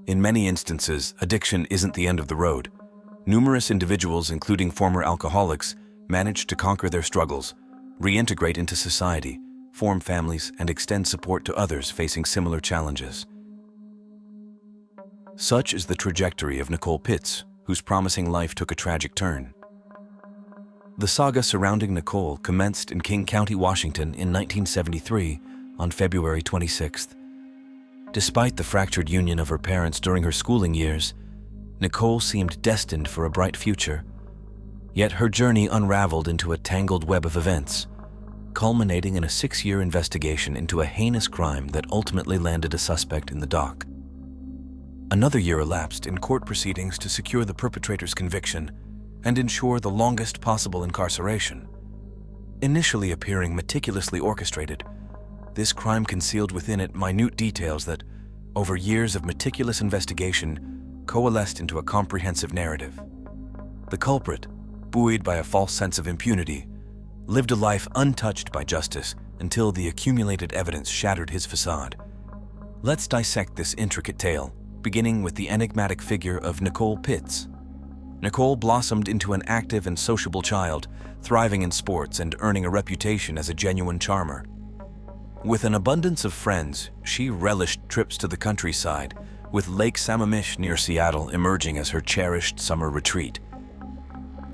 In many instances, addiction isn't the end of the road. Numerous individuals, including former alcoholics, manage to conquer their struggles, reintegrate into society, form families, and extend support to others facing similar challenges. Such is the trajectory of Nicole Pitts, whose promising life took a tragic turn. The saga surrounding Nicole commenced in King County, Washington in 1973 on February 26th. Despite the fractured union of her parents during her schooling years, Nicole seemed destined for a bright future. Yet her journey unraveled into a tangled web of events, culminating in a 6-year investigation into a heinous crime that ultimately landed a suspect in the dock. Another year elapsed in court proceedings to secure the perpetrator's conviction and ensure the longest possible incarceration. Initially appearing meticulously orchestrated, this crime concealed within it minute details that, over years of meticulous investigation, coalesced into a comprehensive narrative. The culprit, buoyed by a false sense of impunity, lived a life untouched by justice until the accumulated evidence shattered his facade. Let's dissect this intricate tale, beginning with the enigmatic figure of Nicole Pitts. Nicole blossomed into an active and sociable child, thriving in sports and earning a reputation as a genuine charmer. With an abundance of friends, she relished trips to the countryside, with Lake Sammamish near Seattle emerging as her cherished summer retreat.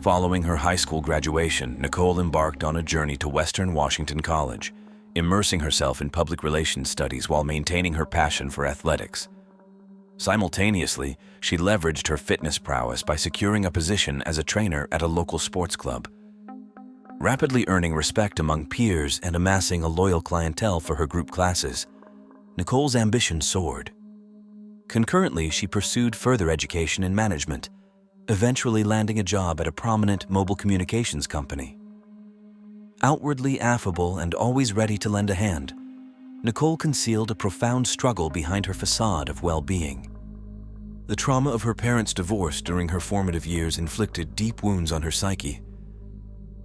Following her high school graduation, Nicole embarked on a journey to Western Washington College, immersing herself in public relations studies while maintaining her passion for athletics. Simultaneously, she leveraged her fitness prowess by securing a position as a trainer at a local sports club. Rapidly earning respect among peers and amassing a loyal clientele for her group classes, Nicole's ambition soared. Concurrently, she pursued further education in management, eventually landing a job at a prominent mobile communications company. Outwardly affable and always ready to lend a hand, Nicole concealed a profound struggle behind her facade of well-being. The trauma of her parents' divorce during her formative years inflicted deep wounds on her psyche.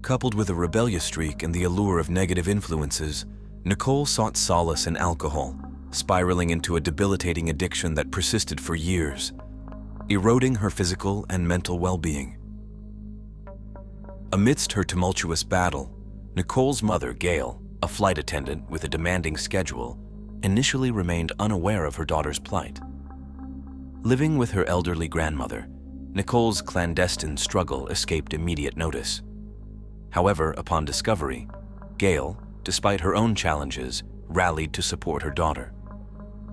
Coupled with a rebellious streak and the allure of negative influences, Nicole sought solace in alcohol, spiraling into a debilitating addiction that persisted for years, eroding her physical and mental well-being. Amidst her tumultuous battle, Nicole's mother, Gail, a flight attendant with a demanding schedule, initially remained unaware of her daughter's plight. Living with her elderly grandmother, Nicole's clandestine struggle escaped immediate notice. However, upon discovery, Gail, despite her own challenges, rallied to support her daughter.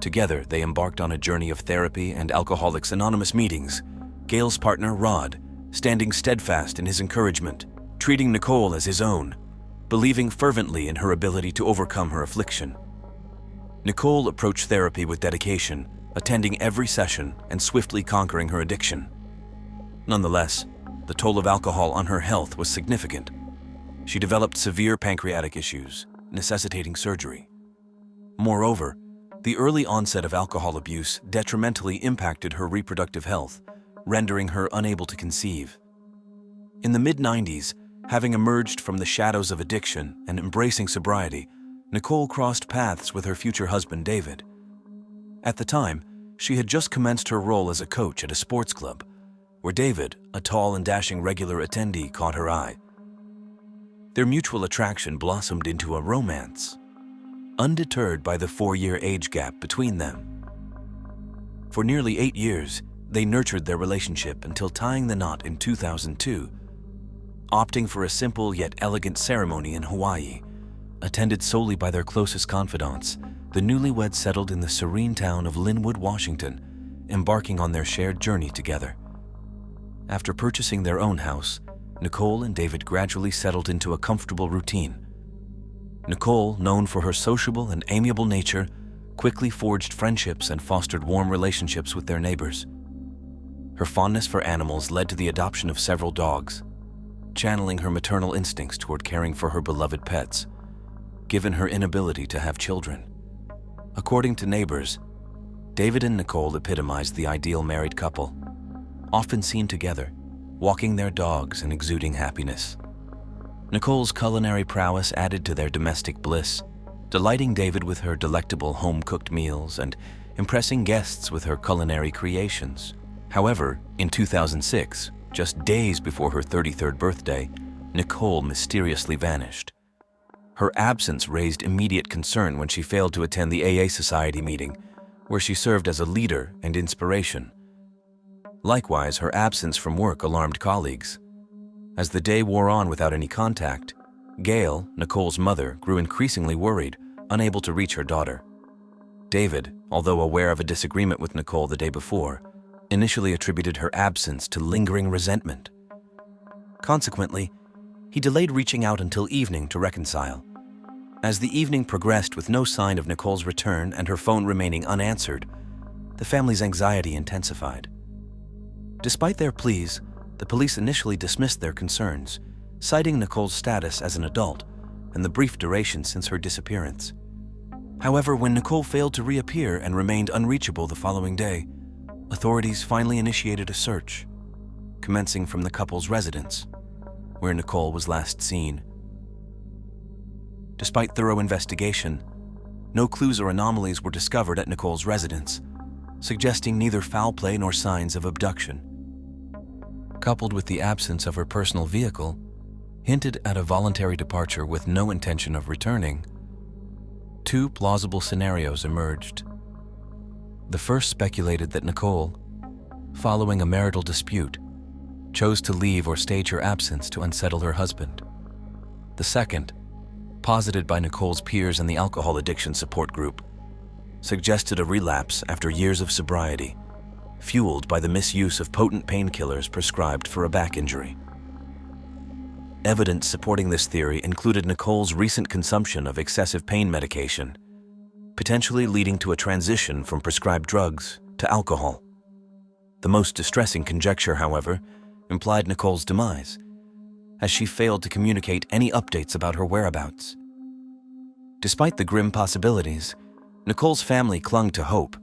Together, they embarked on a journey of therapy and Alcoholics Anonymous meetings, Gail's partner, Rod, standing steadfast in his encouragement, treating Nicole as his own, believing fervently in her ability to overcome her affliction. Nicole approached therapy with dedication, attending every session and swiftly conquering her addiction. Nonetheless, the toll of alcohol on her health was significant. She developed severe pancreatic issues, necessitating surgery. Moreover, the early onset of alcohol abuse detrimentally impacted her reproductive health, rendering her unable to conceive. In the mid-90s, having emerged from the shadows of addiction and embracing sobriety, Nicole crossed paths with her future husband, David. At the time, she had just commenced her role as a coach at a sports club, where David, a tall and dashing regular attendee, caught her eye. Their mutual attraction blossomed into a romance, undeterred by the 4-year age gap between them. For nearly 8 years, they nurtured their relationship until tying the knot in 2002, opting for a simple yet elegant ceremony in Hawaii, attended solely by their closest confidants. The newlyweds settled in the serene town of Lynnwood, Washington, embarking on their shared journey together. After purchasing their own house, Nicole and David gradually settled into a comfortable routine. Nicole, known for her sociable and amiable nature, quickly forged friendships and fostered warm relationships with their neighbors. Her fondness for animals led to the adoption of several dogs, channeling her maternal instincts toward caring for her beloved pets, given her inability to have children. According to neighbors, David and Nicole epitomized the ideal married couple, often seen together, walking their dogs and exuding happiness. Nicole's culinary prowess added to their domestic bliss, delighting David with her delectable home-cooked meals and impressing guests with her culinary creations. However, in 2006, just days before her 33rd birthday, Nicole mysteriously vanished. Her absence raised immediate concern when she failed to attend the AA Society meeting, where she served as a leader and inspiration. Likewise, her absence from work alarmed colleagues. As the day wore on without any contact, Gail, Nicole's mother, grew increasingly worried, unable to reach her daughter. David, although aware of a disagreement with Nicole the day before, initially attributed her absence to lingering resentment. Consequently, he delayed reaching out until evening to reconcile. As the evening progressed with no sign of Nicole's return and her phone remaining unanswered, the family's anxiety intensified. Despite their pleas, the police initially dismissed their concerns, citing Nicole's status as an adult and the brief duration since her disappearance. However, when Nicole failed to reappear and remained unreachable the following day, authorities finally initiated a search, commencing from the couple's residence, where Nicole was last seen. Despite thorough investigation, no clues or anomalies were discovered at Nicole's residence, suggesting neither foul play nor signs of abduction. Coupled with the absence of her personal vehicle, hinted at a voluntary departure with no intention of returning, two plausible scenarios emerged. The first speculated that Nicole, following a marital dispute, chose to leave or stage her absence to unsettle her husband. The second, posited by Nicole's peers in the alcohol addiction support group, suggested a relapse after years of sobriety, fueled by the misuse of potent painkillers prescribed for a back injury. Evidence supporting this theory included Nicole's recent consumption of excessive pain medication, potentially leading to a transition from prescribed drugs to alcohol. The most distressing conjecture, however, implied Nicole's demise, as she failed to communicate any updates about her whereabouts. Despite the grim possibilities, Nicole's family clung to hope,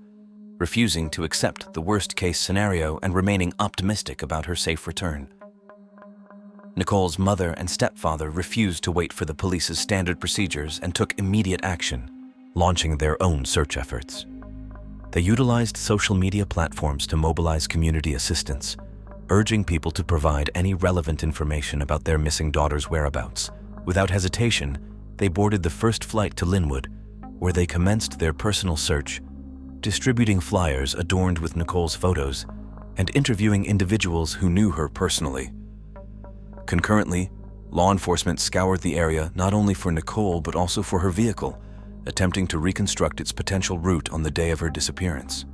refusing to accept the worst-case scenario and remaining optimistic about her safe return. Nicole's mother and stepfather refused to wait for the police's standard procedures and took immediate action, launching their own search efforts. They utilized social media platforms to mobilize community assistance, urging people to provide any relevant information about their missing daughter's whereabouts. Without hesitation, they boarded the first flight to Lynnwood, where they commenced their personal search, distributing flyers adorned with Nicole's photos and interviewing individuals who knew her personally. Concurrently, law enforcement scoured the area not only for Nicole but also for her vehicle, attempting to reconstruct its potential route on the day of her disappearance.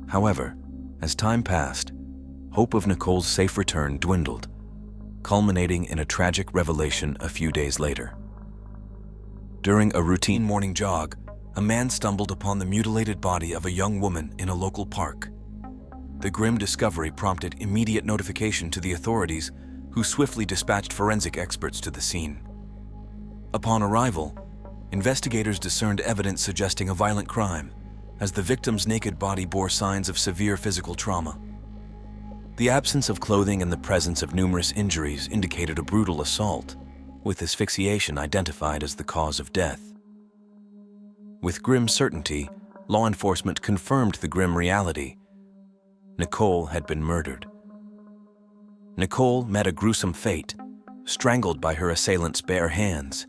However, as time passed, hope of Nicole's safe return dwindled, culminating in a tragic revelation a few days later. During a routine morning jog, a man stumbled upon the mutilated body of a young woman in a local park. The grim discovery prompted immediate notification to the authorities, who swiftly dispatched forensic experts to the scene. Upon arrival, investigators discerned evidence suggesting a violent crime, as the victim's naked body bore signs of severe physical trauma. The absence of clothing and the presence of numerous injuries indicated a brutal assault, with asphyxiation identified as the cause of death. With grim certainty, law enforcement confirmed the grim reality. Nicole had been murdered. Nicole met a gruesome fate, strangled by her assailant's bare hands.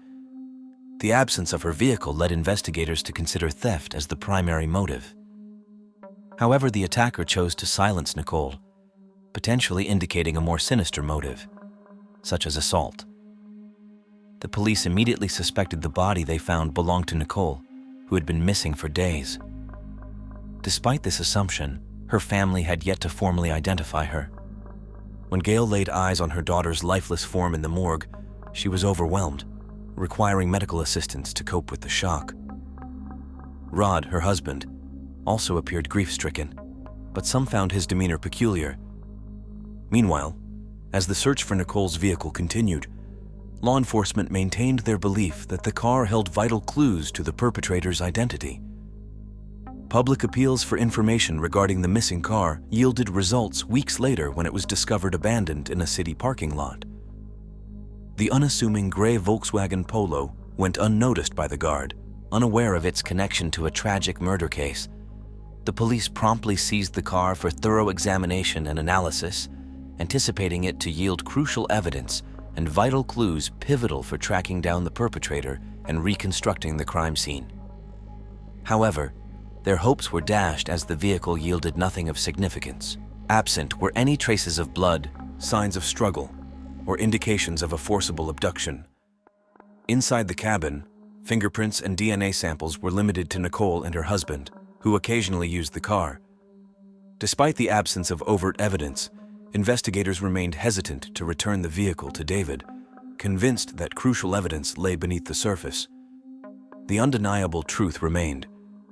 The absence of her vehicle led investigators to consider theft as the primary motive. However, the attacker chose to silence Nicole, potentially indicating a more sinister motive, such as assault. The police immediately suspected the body they found belonged to Nicole, who had been missing for days. Despite this assumption, her family had yet to formally identify her. When Gail laid eyes on her daughter's lifeless form in the morgue, she was overwhelmed, requiring medical assistance to cope with the shock. Rod, her husband, also appeared grief-stricken, but some found his demeanor peculiar. Meanwhile, as the search for Nicole's vehicle continued, law enforcement maintained their belief that the car held vital clues to the perpetrator's identity. Public appeals for information regarding the missing car yielded results weeks later when it was discovered abandoned in a city parking lot. The unassuming gray Volkswagen Polo went unnoticed by the guard, unaware of its connection to a tragic murder case. The police promptly seized the car for thorough examination and analysis, anticipating it to yield crucial evidence and vital clues pivotal for tracking down the perpetrator and reconstructing the crime scene. However, their hopes were dashed as the vehicle yielded nothing of significance. Absent were any traces of blood, signs of struggle, or indications of a forcible abduction. Inside the cabin, fingerprints and DNA samples were limited to Nicole and her husband, who occasionally used the car. Despite the absence of overt evidence, investigators remained hesitant to return the vehicle to David, convinced that crucial evidence lay beneath the surface. The undeniable truth remained: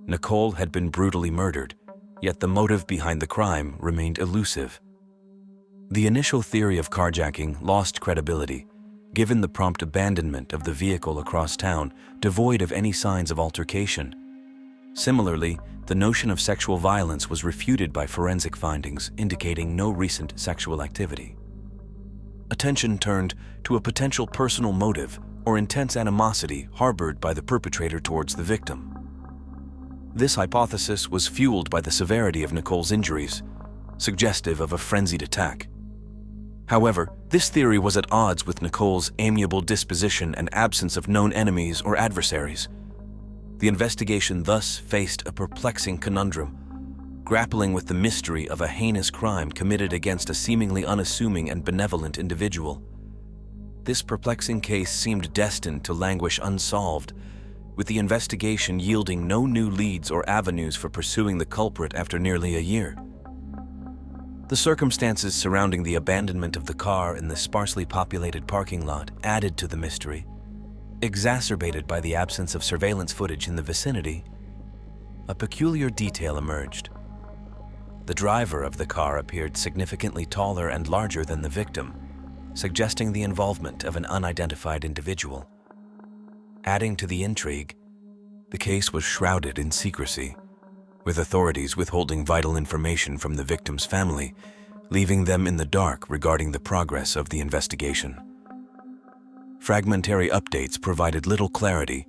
Nicole had been brutally murdered, yet the motive behind the crime remained elusive. The initial theory of carjacking lost credibility, given the prompt abandonment of the vehicle across town, devoid of any signs of altercation. Similarly, the notion of sexual violence was refuted by forensic findings indicating no recent sexual activity. Attention turned to a potential personal motive or intense animosity harbored by the perpetrator towards the victim. This hypothesis was fueled by the severity of Nicole's injuries, suggestive of a frenzied attack. However, this theory was at odds with Nicole's amiable disposition and absence of known enemies or adversaries. The investigation thus faced a perplexing conundrum, grappling with the mystery of a heinous crime committed against a seemingly unassuming and benevolent individual. This perplexing case seemed destined to languish unsolved, with the investigation yielding no new leads or avenues for pursuing the culprit after nearly a year. The circumstances surrounding the abandonment of the car in the sparsely populated parking lot added to the mystery. Exacerbated by the absence of surveillance footage in the vicinity, a peculiar detail emerged. The driver of the car appeared significantly taller and larger than the victim, suggesting the involvement of an unidentified individual. Adding to the intrigue, the case was shrouded in secrecy, with authorities withholding vital information from the victim's family, leaving them in the dark regarding the progress of the investigation. Fragmentary updates provided little clarity,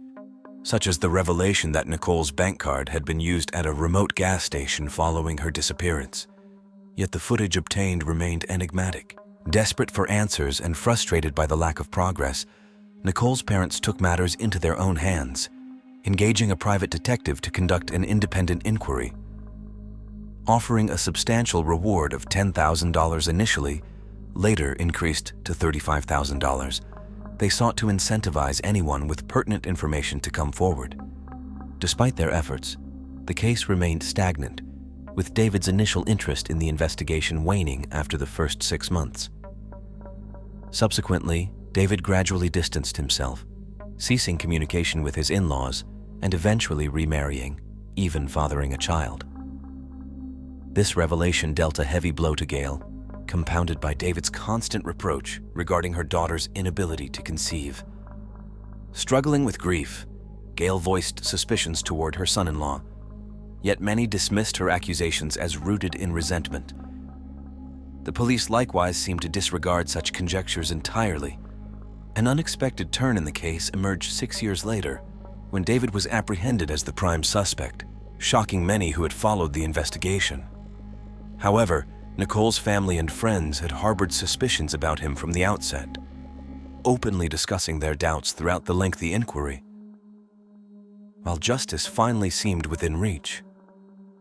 such as the revelation that Nicole's bank card had been used at a remote gas station following her disappearance. Yet the footage obtained remained enigmatic. Desperate for answers and frustrated by the lack of progress, Nicole's parents took matters into their own hands, engaging a private detective to conduct an independent inquiry. Offering a substantial reward of $10,000 initially, later increased to $35,000, they sought to incentivize anyone with pertinent information to come forward. Despite their efforts, the case remained stagnant, with David's initial interest in the investigation waning after the first 6 months. Subsequently, David gradually distanced himself, ceasing communication with his in-laws and eventually remarrying, even fathering a child. This revelation dealt a heavy blow to Gail, compounded by David's constant reproach regarding her daughter's inability to conceive. Struggling with grief, Gail voiced suspicions toward her son-in-law, yet many dismissed her accusations as rooted in resentment. The police likewise seemed to disregard such conjectures entirely. An unexpected turn in the case emerged 6 years later, when David was apprehended as the prime suspect, shocking many who had followed the investigation. However, Nicole's family and friends had harbored suspicions about him from the outset, openly discussing their doubts throughout the lengthy inquiry. While justice finally seemed within reach,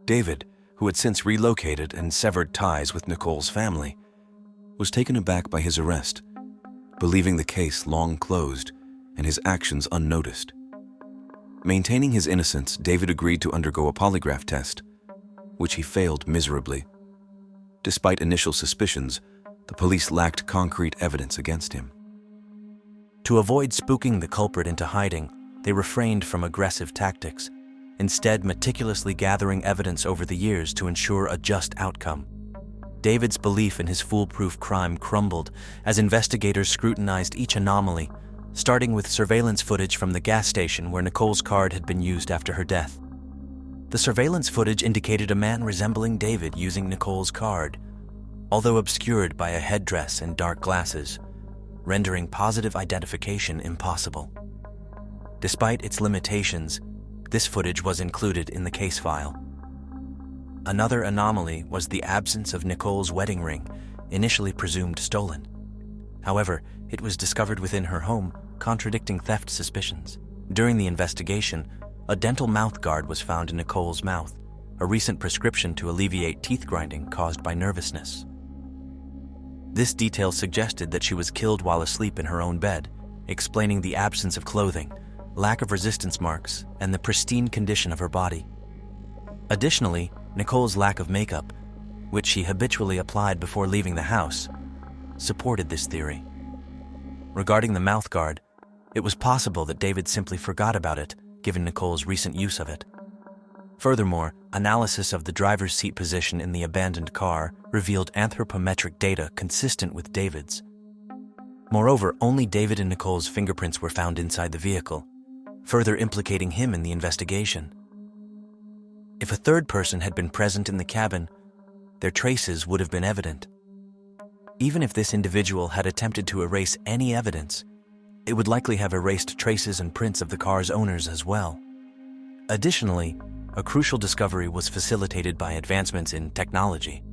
David, who had since relocated and severed ties with Nicole's family, was taken aback by his arrest, believing the case long closed and his actions unnoticed. Maintaining his innocence, David agreed to undergo a polygraph test, which he failed miserably. Despite initial suspicions, the police lacked concrete evidence against him. To avoid spooking the culprit into hiding, they refrained from aggressive tactics, instead meticulously gathering evidence over the years to ensure a just outcome. David's belief in his foolproof crime crumbled as investigators scrutinized each anomaly, starting with surveillance footage from the gas station where Nicole's card had been used after her death. The surveillance footage indicated a man resembling David using Nicole's card, although obscured by a headdress and dark glasses, rendering positive identification impossible. Despite its limitations, This footage was included in the case file. Another anomaly was the absence of Nicole's wedding ring, initially presumed stolen. However, it was discovered within her home, contradicting theft suspicions. During the investigation, a dental mouth guard was found in Nicole's mouth, a recent prescription to alleviate teeth grinding caused by nervousness. This detail suggested that she was killed while asleep in her own bed, explaining the absence of clothing, lack of resistance marks, and the pristine condition of her body. Additionally, Nicole's lack of makeup, which she habitually applied before leaving the house, supported this theory. Regarding the mouth guard, it was possible that David simply forgot about it, given Nicole's recent use of it. Furthermore, analysis of the driver's seat position in the abandoned car revealed anthropometric data consistent with David's. Moreover, only David and Nicole's fingerprints were found inside the vehicle, further implicating him in the investigation. If a third person had been present in the cabin, their traces would have been evident. Even if this individual had attempted to erase any evidence, it would likely have erased traces and prints of the car's owners as well. Additionally, a crucial discovery was facilitated by advancements in technology.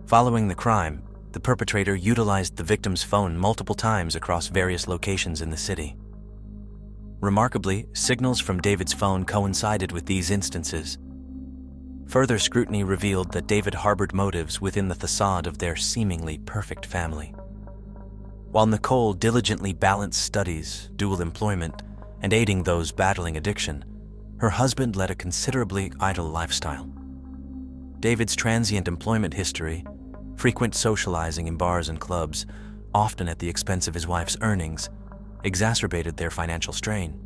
Following the crime, the perpetrator utilized the victim's phone multiple times across various locations in the city. Remarkably, signals from David's phone coincided with these instances. Further scrutiny revealed that David harbored motives within the facade of their seemingly perfect family. While Nicole diligently balanced studies, dual employment, and aiding those battling addiction, her husband led a considerably idle lifestyle. David's transient employment history, frequent socializing in bars and clubs, often at the expense of his wife's earnings, exacerbated their financial strain.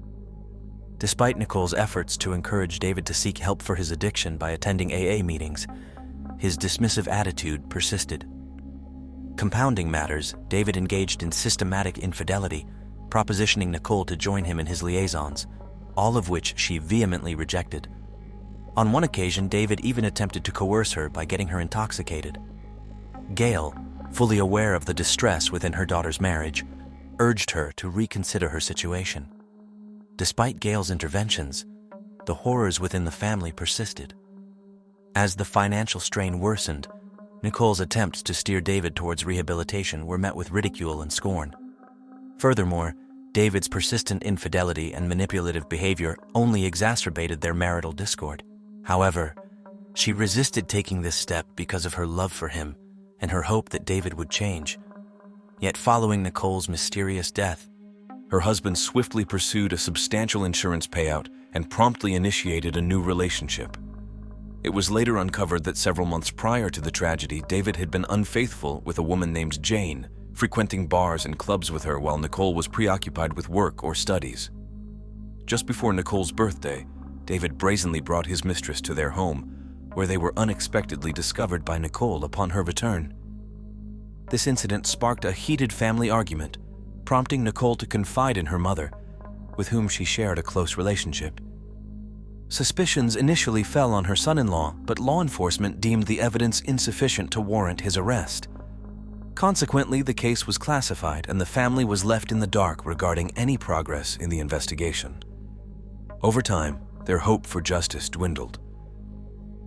Despite Nicole's efforts to encourage David to seek help for his addiction by attending AA meetings, his dismissive attitude persisted. Compounding matters, David engaged in systematic infidelity, propositioning Nicole to join him in his liaisons, all of which she vehemently rejected. On one occasion, David even attempted to coerce her by getting her intoxicated. Gail, fully aware of the distress within her daughter's marriage, urged her to reconsider her situation. Despite Gail's interventions, the horrors within the family persisted. As the financial strain worsened, Nicole's attempts to steer David towards rehabilitation were met with ridicule and scorn. Furthermore, David's persistent infidelity and manipulative behavior only exacerbated their marital discord. However, she resisted taking this step because of her love for him and her hope that David would change. Yet following Nicole's mysterious death, her husband swiftly pursued a substantial insurance payout and promptly initiated a new relationship. It was later uncovered that several months prior to the tragedy, David had been unfaithful with a woman named Jane, frequenting bars and clubs with her while Nicole was preoccupied with work or studies. Just before Nicole's birthday, David brazenly brought his mistress to their home, where they were unexpectedly discovered by Nicole upon her return. This incident sparked a heated family argument, prompting Nicole to confide in her mother, with whom she shared a close relationship. Suspicions initially fell on her son-in-law, but law enforcement deemed the evidence insufficient to warrant his arrest. Consequently, the case was classified and the family was left in the dark regarding any progress in the investigation. Over time, their hope for justice dwindled.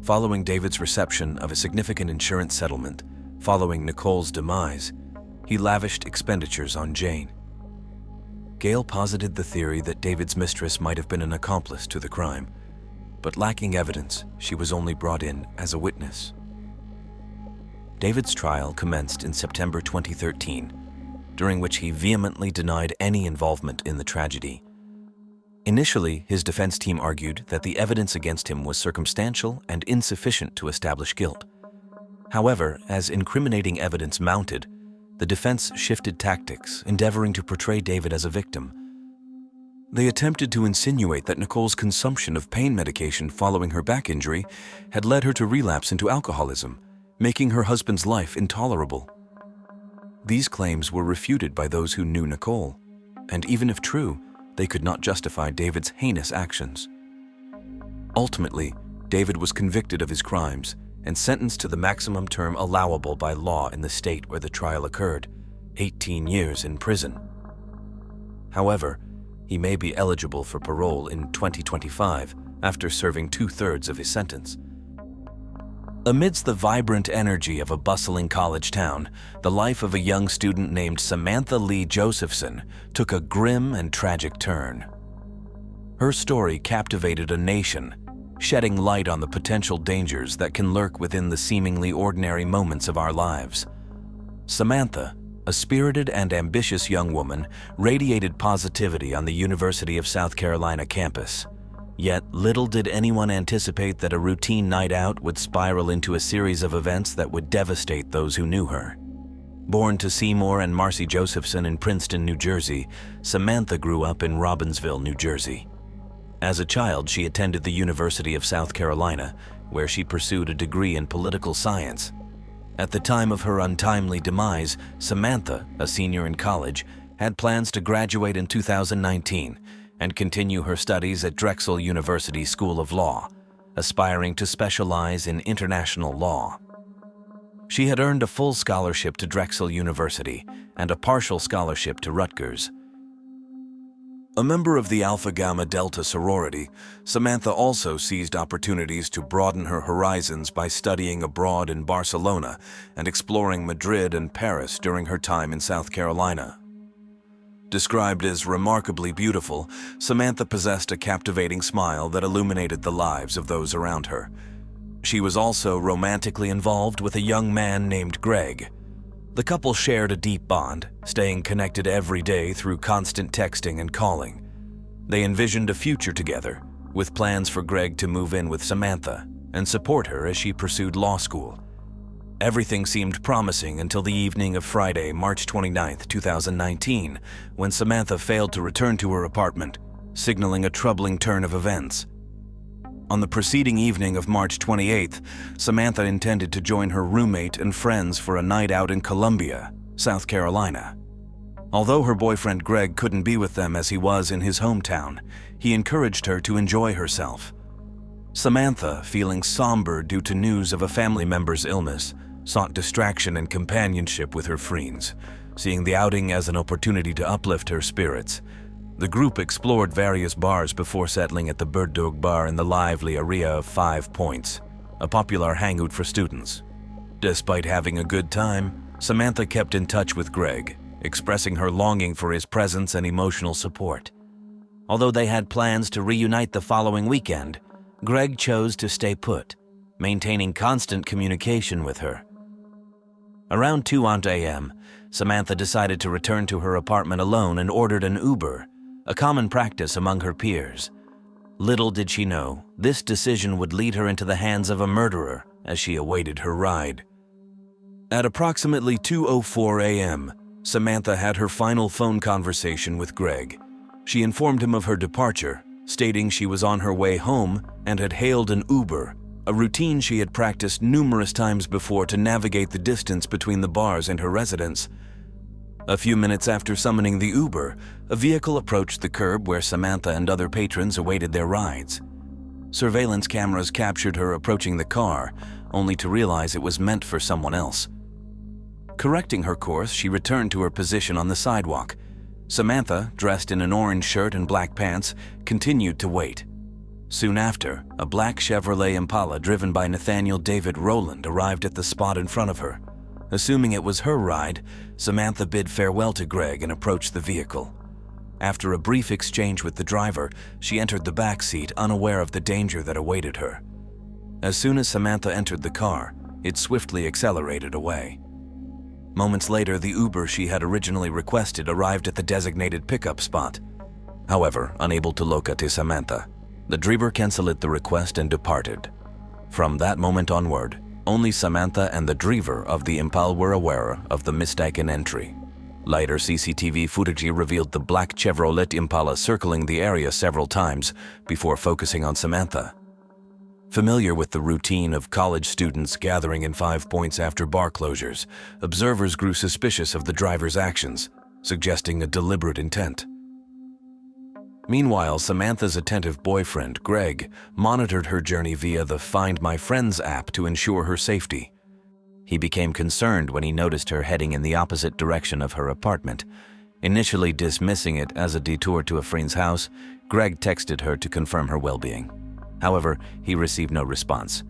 Following David's reception of a significant insurance settlement, following Nicole's demise, he lavished expenditures on Jane. Gail posited the theory that David's mistress might have been an accomplice to the crime, but lacking evidence, she was only brought in as a witness. David's trial commenced in September 2013, during which he vehemently denied any involvement in the tragedy. Initially, his defense team argued that the evidence against him was circumstantial and insufficient to establish guilt. However, as incriminating evidence mounted, the defense shifted tactics, endeavoring to portray David as a victim. They attempted to insinuate that Nicole's consumption of pain medication following her back injury had led her to relapse into alcoholism, making her husband's life intolerable. These claims were refuted by those who knew Nicole, and even if true, they could not justify David's heinous actions. Ultimately, David was convicted of his crimes and sentenced to the maximum term allowable by law in the state where the trial occurred, 18 years in prison. However, He may be eligible for parole in 2025 after serving 2/3 of his sentence. Amidst the vibrant energy of a bustling college town, the life of a young student named Samantha Lee Josephson took a grim and tragic turn. Her story captivated a nation, shedding light on the potential dangers that can lurk within the seemingly ordinary moments of our lives. Samantha, a spirited and ambitious young woman, radiated positivity on the University of South Carolina campus. Yet little did anyone anticipate that a routine night out would spiral into a series of events that would devastate those who knew her. Born to Seymour and Marcy Josephson in Princeton, New Jersey, Samantha grew up in Robbinsville, New Jersey. As a child, she attended the University of South Carolina, where she pursued a degree in political science. At the time of her untimely demise, Samantha, a senior in college, had plans to graduate in 2019 and continue her studies at Drexel University School of Law, aspiring to specialize in international law. She had earned a full scholarship to Drexel University and a partial scholarship to Rutgers. A member of the Alpha Gamma Delta sorority, Samantha also seized opportunities to broaden her horizons by studying abroad in Barcelona and exploring Madrid and Paris during her time in South Carolina. Described as remarkably beautiful, Samantha possessed a captivating smile that illuminated the lives of those around her. She was also romantically involved with a young man named Greg. The couple shared a deep bond, staying connected every day through constant texting and calling. They envisioned a future together, with plans for Greg to move in with Samantha and support her as she pursued law school. Everything seemed promising until the evening of Friday, March 29, 2019, when Samantha failed to return to her apartment, signaling a troubling turn of events. On the preceding evening of March 28th, Samantha intended to join her roommate and friends for a night out in Columbia, South Carolina. Although her boyfriend Greg couldn't be with them as he was in his hometown, he encouraged her to enjoy herself. Samantha, feeling somber due to news of a family member's illness, sought distraction and companionship with her friends, seeing the outing as an opportunity to uplift her spirits. The group explored various bars before settling at the Bird Dog Bar in the lively area of 5 Points, a popular hangout for students. Despite having a good time, Samantha kept in touch with Greg, expressing her longing for his presence and emotional support. Although they had plans to reunite the following weekend, Greg chose to stay put, maintaining constant communication with her. Around 2 a.m., Samantha decided to return to her apartment alone and ordered an Uber, a common practice among her peers. Little did she know, this decision would lead her into the hands of a murderer as she awaited her ride. At approximately 2:04 a.m., Samantha had her final phone conversation with Greg. She informed him of her departure, stating she was on her way home and had hailed an Uber, a routine she had practiced numerous times before to navigate the distance between the bars and her residence. A few minutes after summoning the Uber, a vehicle approached the curb where Samantha and other patrons awaited their rides. Surveillance cameras captured her approaching the car, only to realize it was meant for someone else. Correcting her course, she returned to her position on the sidewalk. Samantha, dressed in an orange shirt and black pants, continued to wait. Soon after, a black Chevrolet Impala driven by Nathaniel David Rowland arrived at the spot in front of her. Assuming it was her ride, Samantha bid farewell to Greg and approached the vehicle. After a brief exchange with the driver, she entered the back seat, unaware of the danger that awaited her. As soon as Samantha entered the car, it swiftly accelerated away. Moments later, the Uber she had originally requested arrived at the designated pickup spot. However, unable to locate Samantha, the driver canceled the request and departed. From that moment onward, only Samantha and the driver of the Impala were aware of the mistaken entry. Later CCTV footage revealed the black Chevrolet Impala circling the area several times before focusing on Samantha. Familiar with the routine of college students gathering in 5 Points after bar closures, observers grew suspicious of the driver's actions, suggesting a deliberate intent. Meanwhile, Samantha's attentive boyfriend, Greg, monitored her journey via the Find My Friends app to ensure her safety. He became concerned when he noticed her heading in the opposite direction of her apartment. Initially dismissing it as a detour to a friend's house, Greg texted her to confirm her well-being. However, he received no response.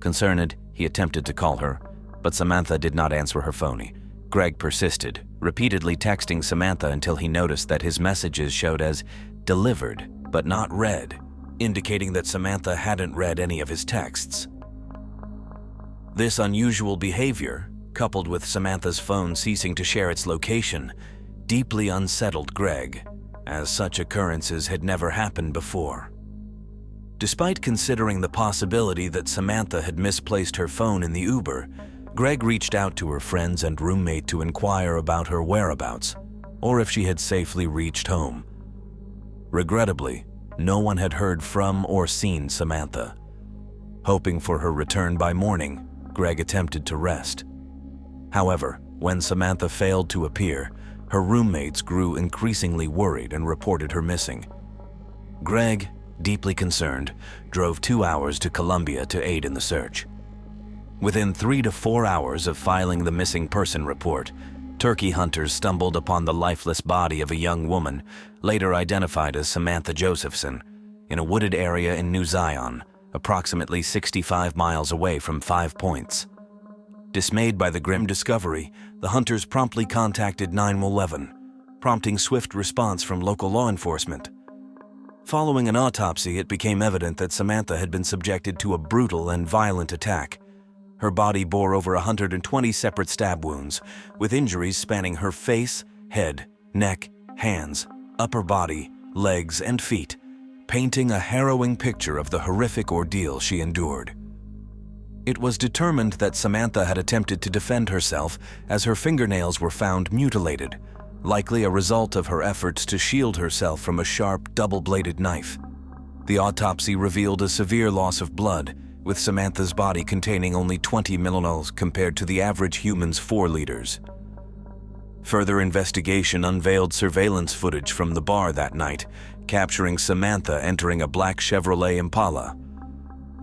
Concerned, he attempted to call her, but Samantha did not answer her phone. Greg persisted, repeatedly texting Samantha until he noticed that his messages showed as delivered but not read, indicating that Samantha hadn't read any of his texts. This unusual behavior, coupled with Samantha's phone ceasing to share its location, deeply unsettled Greg, as such occurrences had never happened before. Despite considering the possibility that Samantha had misplaced her phone in the Uber, Greg reached out to her friends and roommate to inquire about her whereabouts, or if she had safely reached home. Regrettably, no one had heard from or seen Samantha. Hoping for her return by morning, Greg attempted to rest. However, when Samantha failed to appear, her roommates grew increasingly worried and reported her missing. Greg, deeply concerned, drove 2 hours to Columbia to aid in the search. Within 3 to 4 hours of filing the missing person report, turkey hunters stumbled upon the lifeless body of a young woman, later identified as Samantha Josephson, in a wooded area in New Zion, approximately 65 miles away from 5 Points. Dismayed by the grim discovery, the hunters promptly contacted 911, prompting swift response from local law enforcement. Following an autopsy, it became evident that Samantha had been subjected to a brutal and violent attack. Her body bore over 120 separate stab wounds, with injuries spanning her face, head, neck, hands, upper body, legs, and feet, painting a harrowing picture of the horrific ordeal she endured. It was determined that Samantha had attempted to defend herself as her fingernails were found mutilated, likely a result of her efforts to shield herself from a sharp, double-bladed knife. The autopsy revealed a severe loss of blood, with Samantha's body containing only 20 millimoles compared to the average human's 4 liters. Further investigation unveiled surveillance footage from the bar that night, capturing Samantha entering a black Chevrolet Impala.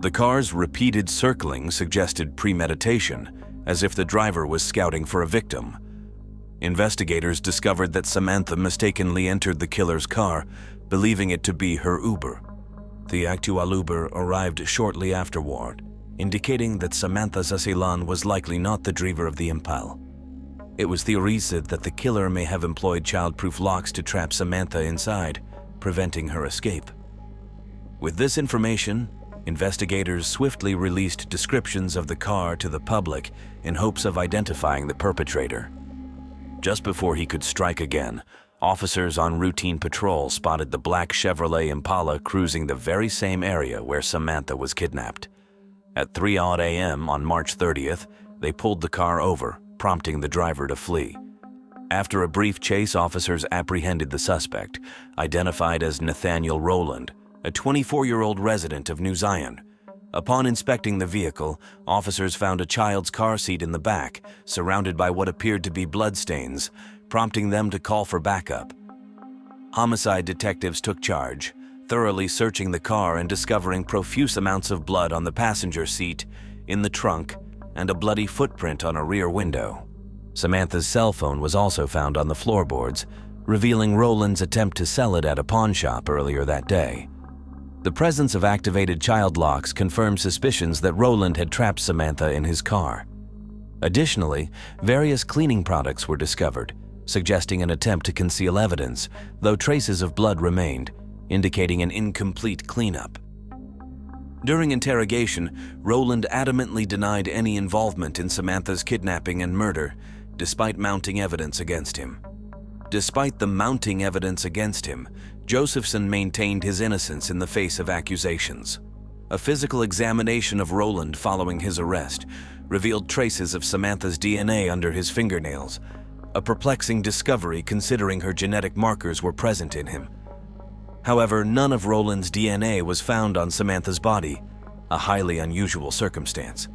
The car's repeated circling suggested premeditation, as if the driver was scouting for a victim. Investigators discovered that Samantha mistakenly entered the killer's car, believing it to be her Uber. The actual Uber arrived shortly afterward, indicating that Samantha's assailant was likely not the driver of the Impala. It was theorized that the killer may have employed child-proof locks to trap Samantha inside, preventing her escape. With this information, investigators swiftly released descriptions of the car to the public in hopes of identifying the perpetrator. Just before he could strike again, officers on routine patrol spotted the black Chevrolet Impala cruising the very same area where Samantha was kidnapped. At 3:00 a.m. on March 30th, they pulled the car over, prompting the driver to flee. After a brief chase, officers apprehended the suspect, identified as Nathaniel Rowland, a 24-year-old resident of New Zion. Upon inspecting the vehicle, officers found a child's car seat in the back, surrounded by what appeared to be bloodstains, prompting them to call for backup. Homicide detectives took charge, thoroughly searching the car and discovering profuse amounts of blood on the passenger seat, in the trunk, and a bloody footprint on a rear window. Samantha's cell phone was also found on the floorboards, revealing Rowland's attempt to sell it at a pawn shop earlier that day. The presence of activated child locks confirmed suspicions that Rowland had trapped Samantha in his car. Additionally, various cleaning products were discovered, suggesting an attempt to conceal evidence, though traces of blood remained, indicating an incomplete cleanup. During interrogation, Rowland adamantly denied any involvement in Samantha's kidnapping and murder, despite mounting evidence against him. Despite the mounting evidence against him, Josephson maintained his innocence in the face of accusations. A physical examination of Rowland following his arrest revealed traces of Samantha's DNA under his fingernails, a perplexing discovery considering her genetic markers were present in him. However, none of Rowland's DNA was found on Samantha's body, a highly unusual circumstance.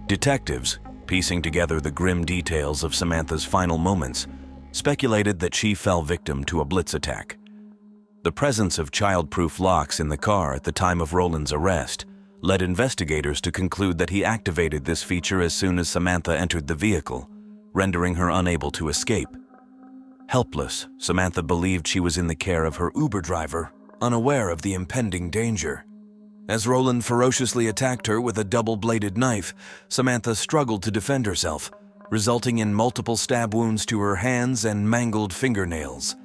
Detectives, piecing together the grim details of Samantha's final moments, speculated that she fell victim to a blitz attack. The presence of child-proof locks in the car at the time of Rowland's arrest led investigators to conclude that he activated this feature as soon as Samantha entered the vehicle, rendering her unable to escape. Helpless, Samantha believed she was in the care of her Uber driver, unaware of the impending danger. As Roland ferociously attacked her with a double-bladed knife, Samantha struggled to defend herself, resulting in multiple stab wounds to her hands and mangled fingernails.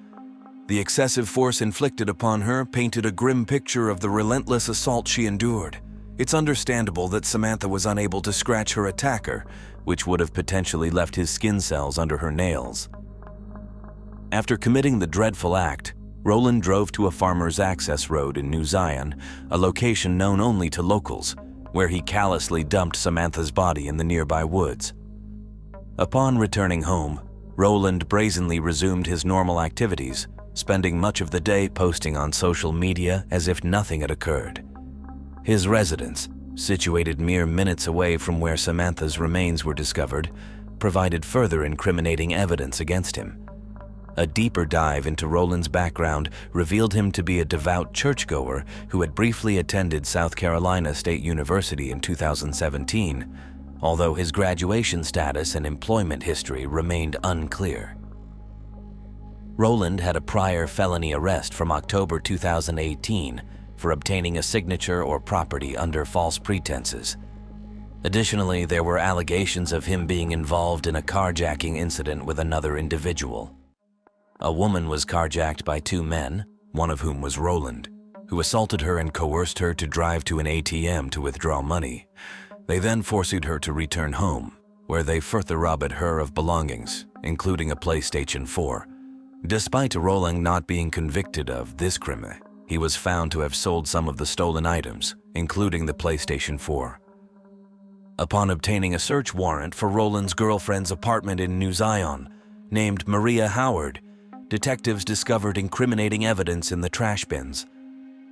The excessive force inflicted upon her painted a grim picture of the relentless assault she endured. It's understandable that Samantha was unable to scratch her attacker, which would have potentially left his skin cells under her nails. After committing the dreadful act, Roland drove to a farmer's access road in New Zion, a location known only to locals, where he callously dumped Samantha's body in the nearby woods. Upon returning home, Roland brazenly resumed his normal activities, spending much of the day posting on social media as if nothing had occurred. His residence, situated mere minutes away from where Samantha's remains were discovered, provided further incriminating evidence against him. A deeper dive into Roland's background revealed him to be a devout churchgoer who had briefly attended South Carolina State University in 2017, although his graduation status and employment history remained unclear. Roland had a prior felony arrest from October 2018 for obtaining a signature or property under false pretenses. Additionally, there were allegations of him being involved in a carjacking incident with another individual. A woman was carjacked by two men, one of whom was Roland, who assaulted her and coerced her to drive to an ATM to withdraw money. They then forced her to return home, where they further robbed her of belongings, including a PlayStation 4. Despite Roland not being convicted of this crime, he was found to have sold some of the stolen items, including the PlayStation 4. Upon obtaining a search warrant for Roland's girlfriend's apartment in New Zion, named Maria Howard, detectives discovered incriminating evidence in the trash bins.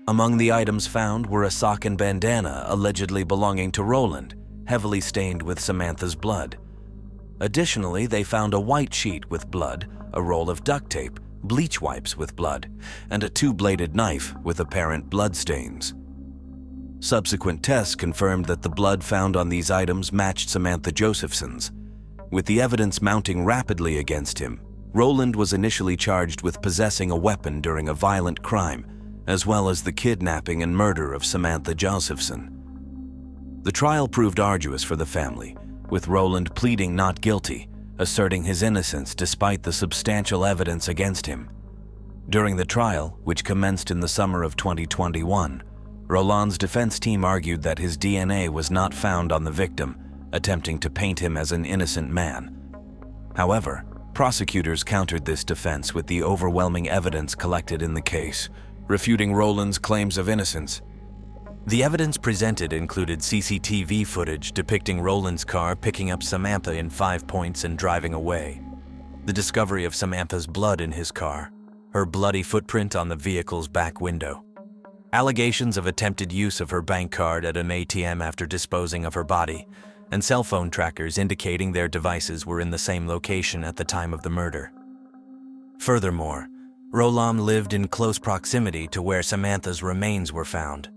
Among the items found were a sock and bandana allegedly belonging to Roland, heavily stained with Samantha's blood. Additionally, they found a white sheet with blood, a roll of duct tape, bleach wipes with blood, and a two-bladed knife with apparent blood stains. Subsequent tests confirmed that the blood found on these items matched Samantha Josephson's. With the evidence mounting rapidly against him, Roland was initially charged with possessing a weapon during a violent crime, as well as the kidnapping and murder of Samantha Josephson. The trial proved arduous for the family, with Roland pleading not guilty, asserting his innocence despite the substantial evidence against him. During the trial, which commenced in the summer of 2021, Roland's defense team argued that his DNA was not found on the victim, attempting to paint him as an innocent man. However, prosecutors countered this defense with the overwhelming evidence collected in the case, refuting Roland's claims of innocence. The evidence presented included CCTV footage depicting Roland's car picking up Samantha in 5 points and driving away, the discovery of Samantha's blood in his car, her bloody footprint on the vehicle's back window, allegations of attempted use of her bank card at an ATM after disposing of her body, and cell phone trackers indicating their devices were in the same location at the time of the murder. Furthermore, Roland lived in close proximity to where Samantha's remains were found.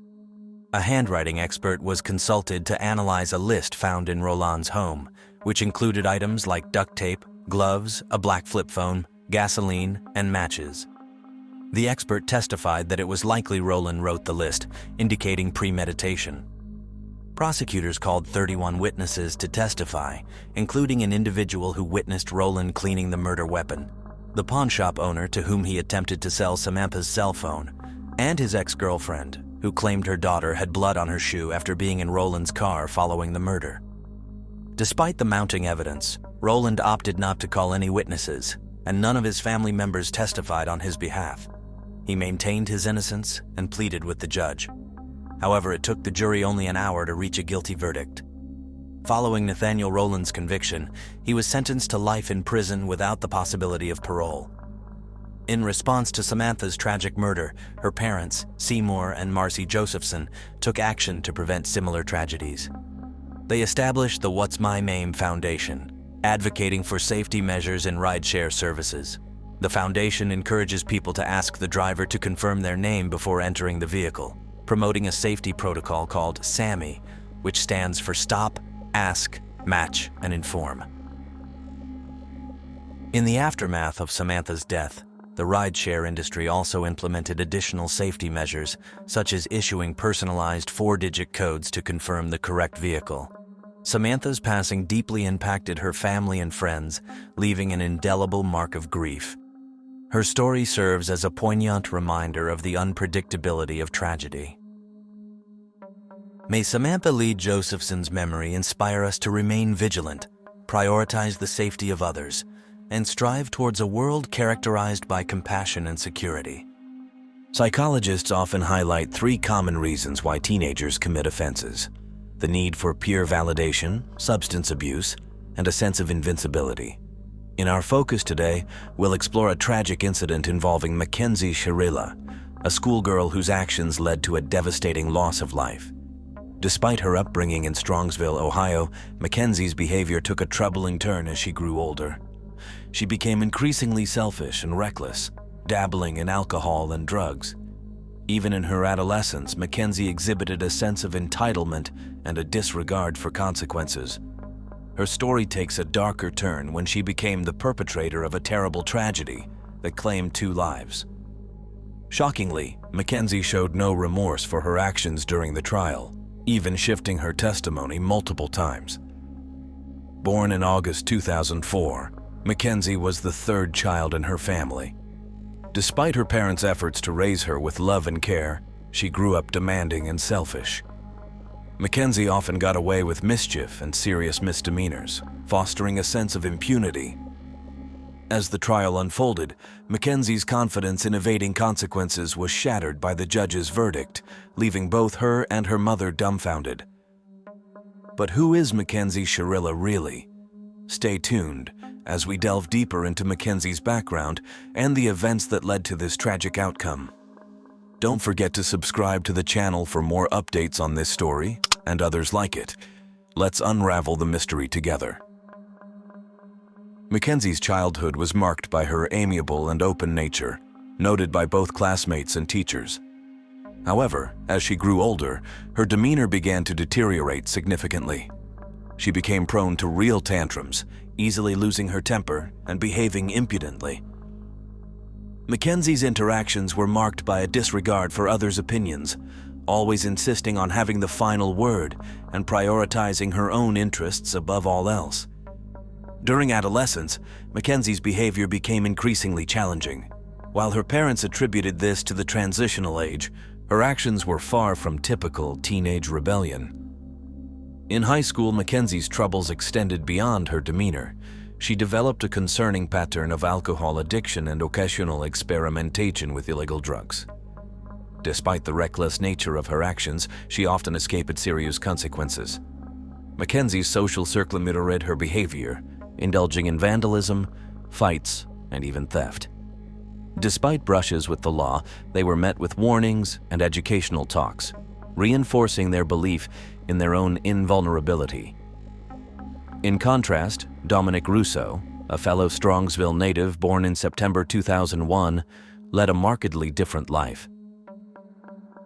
A handwriting expert was consulted to analyze a list found in Roland's home, which included items like duct tape, gloves, a black flip phone, gasoline, and matches. The expert testified that it was likely Roland wrote the list, indicating premeditation. Prosecutors called 31 witnesses to testify, including an individual who witnessed Roland cleaning the murder weapon, the pawn shop owner to whom he attempted to sell Samantha's cell phone, and his ex-girlfriend, who claimed her daughter had blood on her shoe after being in Roland's car following the murder. Despite the mounting evidence, Roland opted not to call any witnesses, and none of his family members testified on his behalf. He maintained his innocence and pleaded with the judge. However, it took the jury only an hour to reach a guilty verdict. Following Nathaniel Roland's conviction, he was sentenced to life in prison without the possibility of parole. In response to Samantha's tragic murder, her parents, Seymour and Marcy Josephson, took action to prevent similar tragedies. They established the What's My Name Foundation, advocating for safety measures in rideshare services. The foundation encourages people to ask the driver to confirm their name before entering the vehicle, promoting a safety protocol called SAMI, which stands for Stop, Ask, Match, and Inform. In the aftermath of Samantha's death, the rideshare industry also implemented additional safety measures, such as issuing personalized 4-digit codes to confirm the correct vehicle. Samantha's passing deeply impacted her family and friends, leaving an indelible mark of grief. Her story serves as a poignant reminder of the unpredictability of tragedy. May Samantha Lee Josephson's memory inspire us to remain vigilant, prioritize the safety of others, and strive towards a world characterized by compassion and security. Psychologists often highlight 3 common reasons why teenagers commit offenses: the need for peer validation, substance abuse, and a sense of invincibility. In our focus today, we'll explore a tragic incident involving Mackenzie Sherilla, a schoolgirl whose actions led to a devastating loss of life. Despite her upbringing in Strongsville, Ohio, Mackenzie's behavior took a troubling turn as she grew older. She became increasingly selfish and reckless, dabbling in alcohol and drugs. Even in her adolescence, Mackenzie exhibited a sense of entitlement and a disregard for consequences. Her story takes a darker turn when she became the perpetrator of a terrible tragedy that claimed 2 lives. Shockingly, Mackenzie showed no remorse for her actions during the trial, even shifting her testimony multiple times. Born in August 2004, Mackenzie was the 3rd child in her family. Despite her parents' efforts to raise her with love and care, she grew up demanding and selfish. Mackenzie often got away with mischief and serious misdemeanors, fostering a sense of impunity. As the trial unfolded, Mackenzie's confidence in evading consequences was shattered by the judge's verdict, leaving both her and her mother dumbfounded. But who is Mackenzie Sherilla really? Stay tuned as we delve deeper into Mackenzie's background and the events that led to this tragic outcome. Don't forget to subscribe to the channel for more updates on this story and others like it. Let's unravel the mystery together. Mackenzie's childhood was marked by her amiable and open nature, noted by both classmates and teachers. However, as she grew older, her demeanor began to deteriorate significantly. She became prone to real tantrums, easily losing her temper and behaving impudently. Mackenzie's interactions were marked by a disregard for others' opinions, always insisting on having the final word and prioritizing her own interests above all else. During adolescence, Mackenzie's behavior became increasingly challenging. While her parents attributed this to the transitional age, her actions were far from typical teenage rebellion. In high school, Mackenzie's troubles extended beyond her demeanor. She developed a concerning pattern of alcohol addiction and occasional experimentation with illegal drugs. Despite the reckless nature of her actions, she often escaped serious consequences. Mackenzie's social circle mirrored her behavior, indulging in vandalism, fights, and even theft. Despite brushes with the law, they were met with warnings and educational talks, reinforcing their belief in their own invulnerability. In contrast, Dominic Russo, a fellow Strongsville native born in September 2001, led a markedly different life.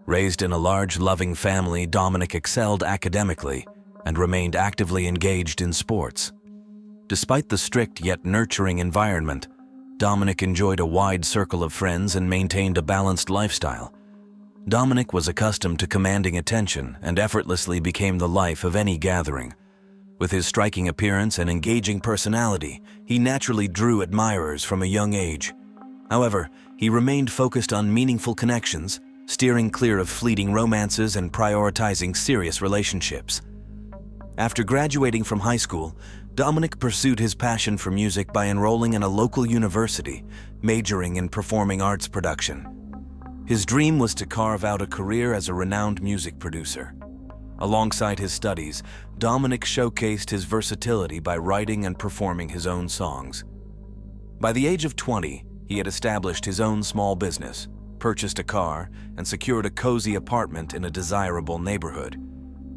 Raised in a large, loving family, Dominic excelled academically and remained actively engaged in sports. Despite the strict yet nurturing environment, Dominic enjoyed a wide circle of friends and maintained a balanced lifestyle. Dominic was accustomed to commanding attention and effortlessly became the life of any gathering. With his striking appearance and engaging personality, he naturally drew admirers from a young age. However, he remained focused on meaningful connections, steering clear of fleeting romances and prioritizing serious relationships. After graduating from high school, Dominic pursued his passion for music by enrolling in a local university, majoring in performing arts production. His dream was to carve out a career as a renowned music producer. Alongside his studies, Dominic showcased his versatility by writing and performing his own songs. By the age of 20, he had established his own small business, purchased a car, and secured a cozy apartment in a desirable neighborhood.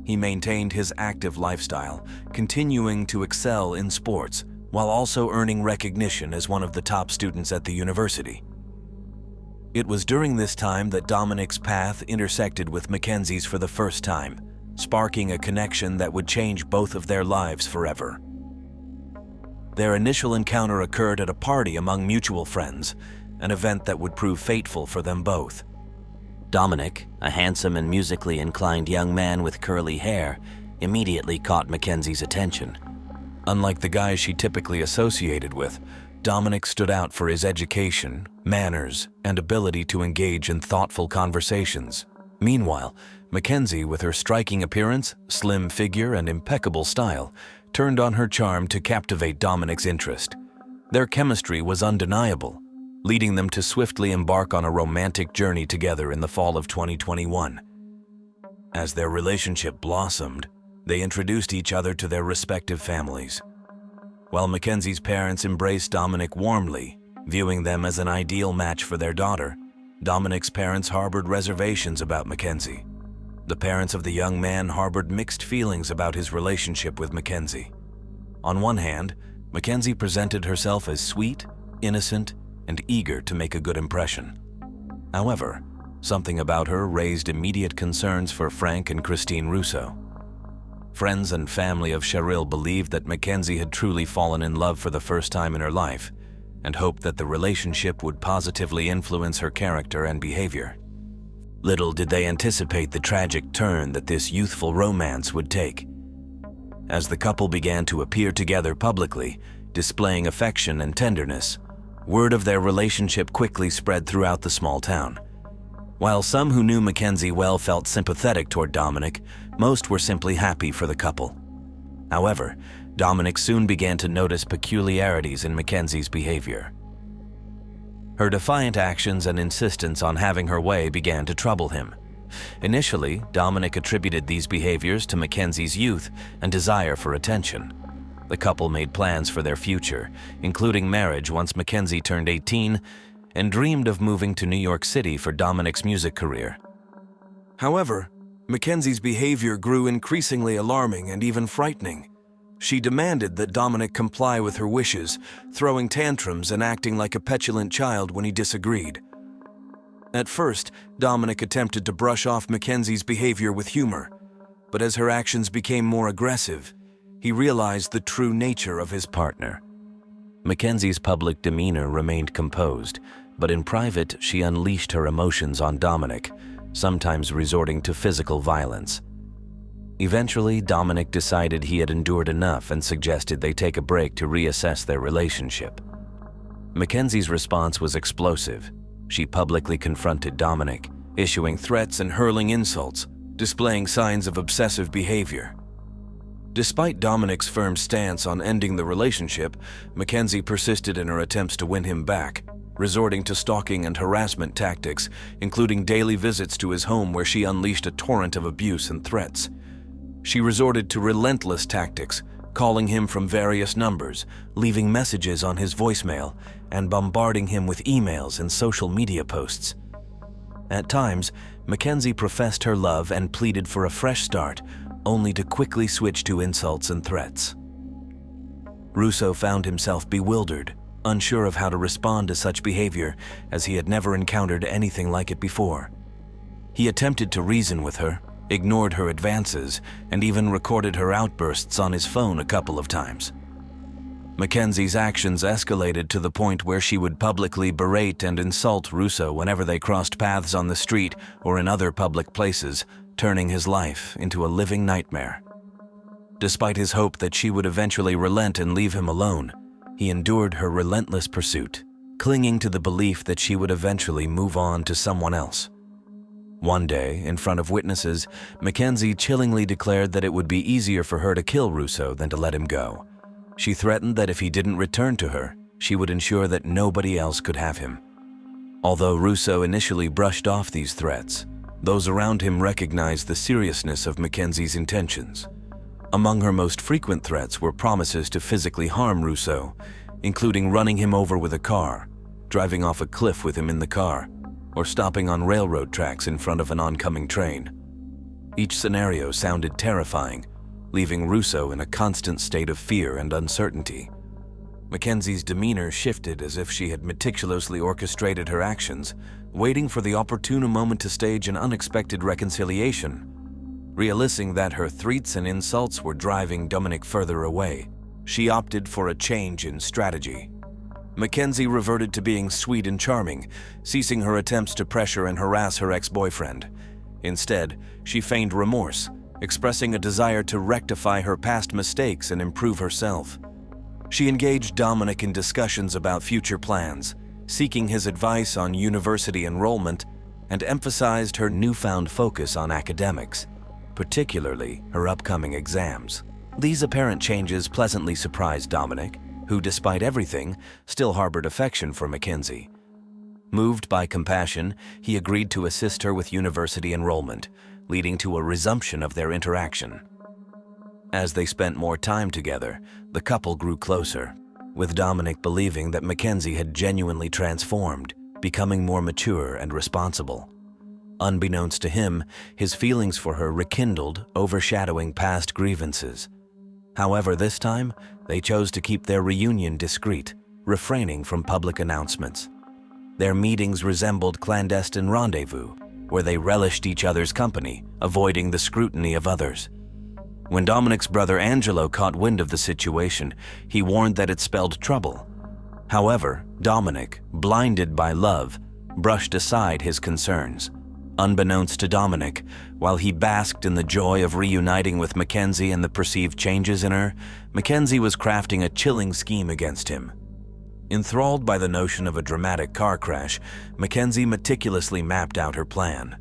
He maintained his active lifestyle, continuing to excel in sports, while also earning recognition as one of the top students at the university. It was during this time that Dominic's path intersected with Mackenzie's for the first time, sparking a connection that would change both of their lives forever. Their initial encounter occurred at a party among mutual friends, an event that would prove fateful for them both. Dominic, a handsome and musically inclined young man with curly hair, immediately caught Mackenzie's attention. Unlike the guys she typically associated with, Dominic stood out for his education, manners, and ability to engage in thoughtful conversations. Meanwhile, Mackenzie, with her striking appearance, slim figure, and impeccable style, turned on her charm to captivate Dominic's interest. Their chemistry was undeniable, leading them to swiftly embark on a romantic journey together in the fall of 2021. As their relationship blossomed, they introduced each other to their respective families. While Mackenzie's parents embraced Dominic warmly, viewing them as an ideal match for their daughter, Dominic's parents harbored reservations about Mackenzie. The parents of the young man harbored mixed feelings about his relationship with Mackenzie. On one hand, Mackenzie presented herself as sweet, innocent, and eager to make a good impression. However, something about her raised immediate concerns for Frank and Christine Russo. Friends and family of Cheryl believed that Mackenzie had truly fallen in love for the first time in her life and hoped that the relationship would positively influence her character and behavior. Little did they anticipate the tragic turn that this youthful romance would take. As the couple began to appear together publicly, displaying affection and tenderness, word of their relationship quickly spread throughout the small town. While some who knew Mackenzie well felt sympathetic toward Dominic, most were simply happy for the couple. However, Dominic soon began to notice peculiarities in Mackenzie's behavior. Her defiant actions and insistence on having her way began to trouble him. Initially, Dominic attributed these behaviors to Mackenzie's youth and desire for attention. The couple made plans for their future, including marriage once Mackenzie turned 18, and dreamed of moving to New York City for Dominic's music career. However, Mackenzie's behavior grew increasingly alarming and even frightening. She demanded that Dominic comply with her wishes, throwing tantrums and acting like a petulant child when he disagreed. At first, Dominic attempted to brush off Mackenzie's behavior with humor, but as her actions became more aggressive, he realized the true nature of his partner. Mackenzie's public demeanor remained composed, but in private she unleashed her emotions on Dominic, sometimes resorting to physical violence. Eventually, Dominic decided he had endured enough and suggested they take a break to reassess their relationship. Mackenzie's response was explosive. She publicly confronted Dominic, issuing threats and hurling insults, displaying signs of obsessive behavior. Despite Dominic's firm stance on ending the relationship, Mackenzie persisted in her attempts to win him back, resorting to stalking and harassment tactics, including daily visits to his home where she unleashed a torrent of abuse and threats. She resorted to relentless tactics, calling him from various numbers, leaving messages on his voicemail, and bombarding him with emails and social media posts. At times, Mackenzie professed her love and pleaded for a fresh start, only to quickly switch to insults and threats. Russo found himself bewildered, unsure of how to respond to such behavior, as he had never encountered anything like it before. He attempted to reason with her, ignored her advances, and even recorded her outbursts on his phone a couple of times. Mackenzie's actions escalated to the point where she would publicly berate and insult Russo whenever they crossed paths on the street or in other public places, turning his life into a living nightmare. Despite his hope that she would eventually relent and leave him alone, he endured her relentless pursuit, clinging to the belief that she would eventually move on to someone else. One day, in front of witnesses, Mackenzie chillingly declared that it would be easier for her to kill Russo than to let him go. She threatened that if he didn't return to her, she would ensure that nobody else could have him. Although Russo initially brushed off these threats, those around him recognized the seriousness of Mackenzie's intentions. Among her most frequent threats were promises to physically harm Russo, including running him over with a car, driving off a cliff with him in the car, or stopping on railroad tracks in front of an oncoming train. Each scenario sounded terrifying, leaving Russo in a constant state of fear and uncertainty. Mackenzie's demeanor shifted as if she had meticulously orchestrated her actions, waiting for the opportune moment to stage an unexpected reconciliation. Realizing that her threats and insults were driving Dominic further away, she opted for a change in strategy. Mackenzie reverted to being sweet and charming, ceasing her attempts to pressure and harass her ex-boyfriend. Instead, she feigned remorse, expressing a desire to rectify her past mistakes and improve herself. She engaged Dominic in discussions about future plans, seeking his advice on university enrollment, and emphasized her newfound focus on academics, particularly her upcoming exams. These apparent changes pleasantly surprised Dominic, who, despite everything, still harbored affection for Mackenzie. Moved by compassion, he agreed to assist her with university enrollment, leading to a resumption of their interaction. As they spent more time together, the couple grew closer, with Dominic believing that Mackenzie had genuinely transformed, becoming more mature and responsible. Unbeknownst to him, his feelings for her rekindled, overshadowing past grievances. However, this time, they chose to keep their reunion discreet, refraining from public announcements. Their meetings resembled clandestine rendezvous, where they relished each other's company, avoiding the scrutiny of others. When Dominic's brother Angelo caught wind of the situation, he warned that it spelled trouble. However, Dominic, blinded by love, brushed aside his concerns. Unbeknownst to Dominic, while he basked in the joy of reuniting with Mackenzie and the perceived changes in her, Mackenzie was crafting a chilling scheme against him. Enthralled by the notion of a dramatic car crash, Mackenzie meticulously mapped out her plan.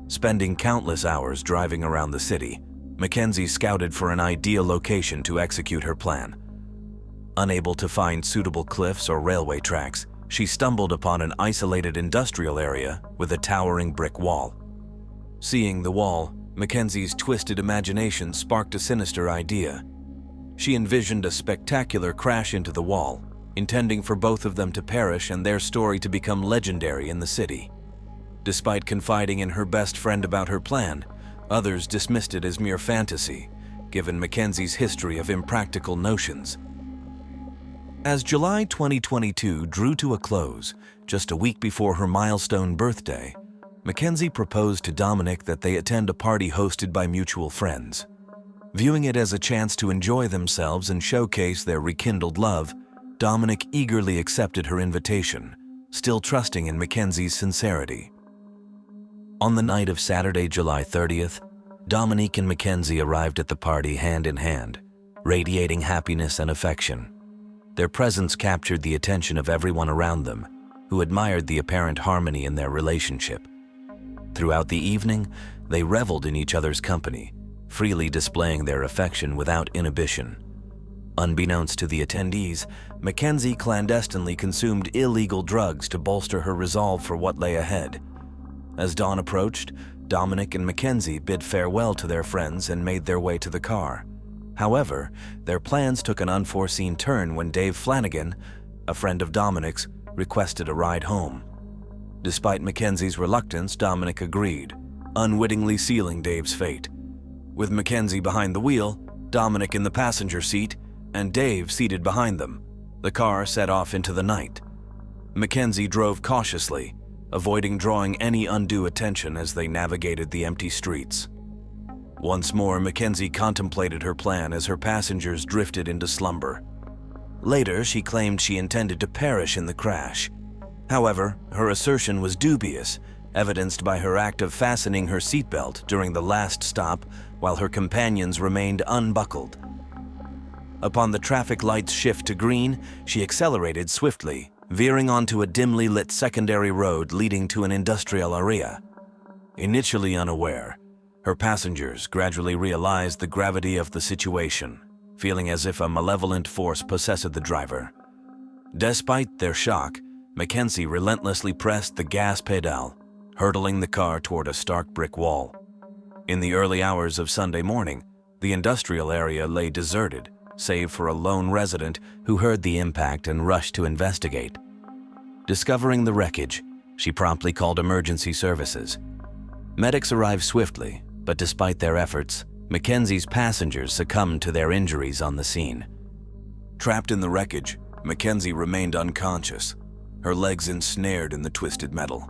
Spending countless hours driving around the city, Mackenzie scouted for an ideal location to execute her plan. Unable to find suitable cliffs or railway tracks, she stumbled upon an isolated industrial area with a towering brick wall. Seeing the wall, Mackenzie's twisted imagination sparked a sinister idea. She envisioned a spectacular crash into the wall, intending for both of them to perish and their story to become legendary in the city. Despite confiding in her best friend about her plan, others dismissed it as mere fantasy, given Mackenzie's history of impractical notions. As July 2022 drew to a close, just a week before her milestone birthday, Mackenzie proposed to Dominic that they attend a party hosted by mutual friends. Viewing it as a chance to enjoy themselves and showcase their rekindled love, Dominic eagerly accepted her invitation, still trusting in Mackenzie's sincerity. On the night of Saturday, July 30th, Dominic and Mackenzie arrived at the party hand in hand, radiating happiness and affection. Their presence captured the attention of everyone around them, who admired the apparent harmony in their relationship. Throughout the evening, they reveled in each other's company, freely displaying their affection without inhibition. Unbeknownst to the attendees, Mackenzie clandestinely consumed illegal drugs to bolster her resolve for what lay ahead. As dawn approached, Dominic and Mackenzie bid farewell to their friends and made their way to the car. However, their plans took an unforeseen turn when Dave Flanagan, a friend of Dominic's, requested a ride home. Despite Mackenzie's reluctance, Dominic agreed, unwittingly sealing Dave's fate. With Mackenzie behind the wheel, Dominic in the passenger seat, and Dave seated behind them, the car set off into the night. Mackenzie drove cautiously, avoiding drawing any undue attention as they navigated the empty streets. Once more, Mackenzie contemplated her plan as her passengers drifted into slumber. Later, she claimed she intended to perish in the crash. However, her assertion was dubious, evidenced by her act of fastening her seatbelt during the last stop while her companions remained unbuckled. Upon the traffic lights' shift to green, she accelerated swiftly, veering onto a dimly lit secondary road leading to an industrial area. Initially unaware, her passengers gradually realized the gravity of the situation, feeling as if a malevolent force possessed the driver. Despite their shock, Mackenzie relentlessly pressed the gas pedal, hurtling the car toward a stark brick wall. In the early hours of Sunday morning, the industrial area lay deserted, save for a lone resident who heard the impact and rushed to investigate. Discovering the wreckage, she promptly called emergency services. Medics arrived swiftly, but despite their efforts, Mackenzie's passengers succumbed to their injuries on the scene. Trapped in the wreckage, Mackenzie remained unconscious, her legs ensnared in the twisted metal.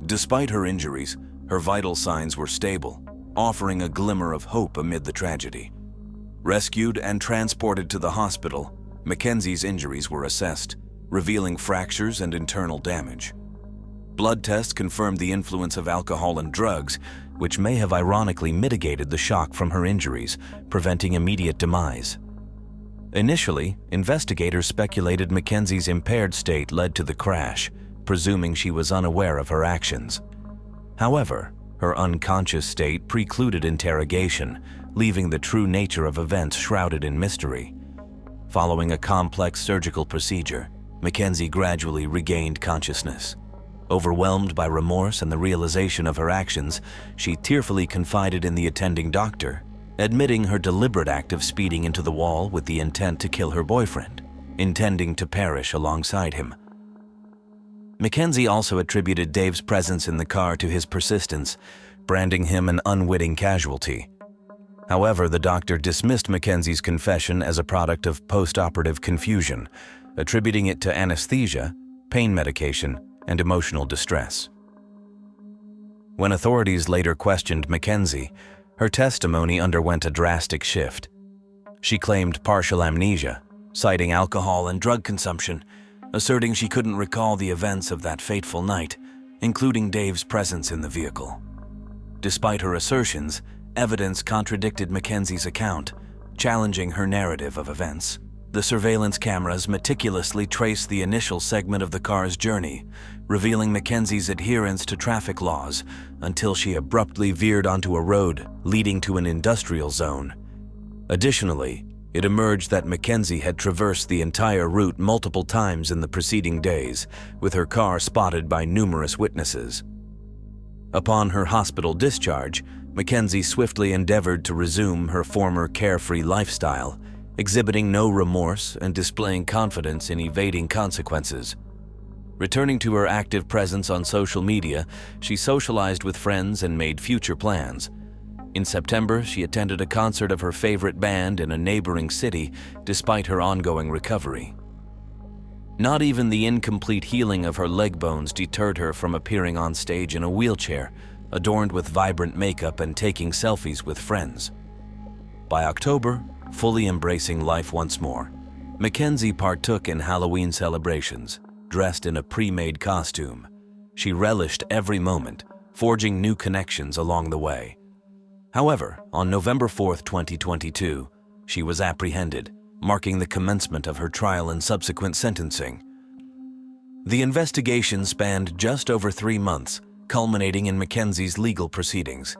Despite her injuries, her vital signs were stable, offering a glimmer of hope amid the tragedy. Rescued and transported to the hospital, Mackenzie's injuries were assessed, revealing fractures and internal damage. Blood tests confirmed the influence of alcohol and drugs, which may have ironically mitigated the shock from her injuries, preventing immediate demise. Initially, investigators speculated Mackenzie's impaired state led to the crash, presuming she was unaware of her actions. However, her unconscious state precluded interrogation, leaving the true nature of events shrouded in mystery. Following a complex surgical procedure, Mackenzie gradually regained consciousness. Overwhelmed by remorse and the realization of her actions, she tearfully confided in the attending doctor, admitting her deliberate act of speeding into the wall with the intent to kill her boyfriend, intending to perish alongside him. Mackenzie also attributed Dave's presence in the car to his persistence, branding him an unwitting casualty. However, the doctor dismissed Mackenzie's confession as a product of post-operative confusion, attributing it to anesthesia, pain medication, and emotional distress. When authorities later questioned Mackenzie, her testimony underwent a drastic shift. She claimed partial amnesia, citing alcohol and drug consumption, asserting she couldn't recall the events of that fateful night, including Dave's presence in the vehicle. Despite her assertions, evidence contradicted Mackenzie's account, challenging her narrative of events. The surveillance cameras meticulously traced the initial segment of the car's journey, revealing Mackenzie's adherence to traffic laws until she abruptly veered onto a road leading to an industrial zone. Additionally, it emerged that Mackenzie had traversed the entire route multiple times in the preceding days, with her car spotted by numerous witnesses. Upon her hospital discharge, Mackenzie swiftly endeavored to resume her former carefree lifestyle, exhibiting no remorse and displaying confidence in evading consequences. Returning to her active presence on social media, she socialized with friends and made future plans. In September, she attended a concert of her favorite band in a neighboring city despite her ongoing recovery. Not even the incomplete healing of her leg bones deterred her from appearing on stage in a wheelchair, adorned with vibrant makeup and taking selfies with friends. By October, fully embracing life once more, Mackenzie partook in Halloween celebrations, dressed in a pre-made costume. She relished every moment, forging new connections along the way. However, on November 4, 2022, she was apprehended, marking the commencement of her trial and subsequent sentencing. The investigation spanned just over 3 months, culminating in Mackenzie's legal proceedings.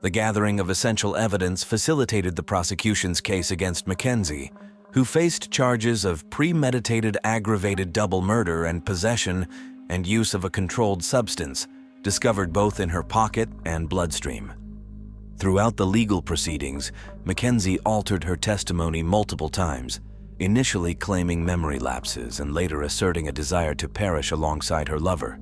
The gathering of essential evidence facilitated the prosecution's case against Mackenzie, who faced charges of premeditated aggravated double murder and possession and use of a controlled substance, discovered both in her pocket and bloodstream. Throughout the legal proceedings, Mackenzie altered her testimony multiple times, initially claiming memory lapses and later asserting a desire to perish alongside her lover.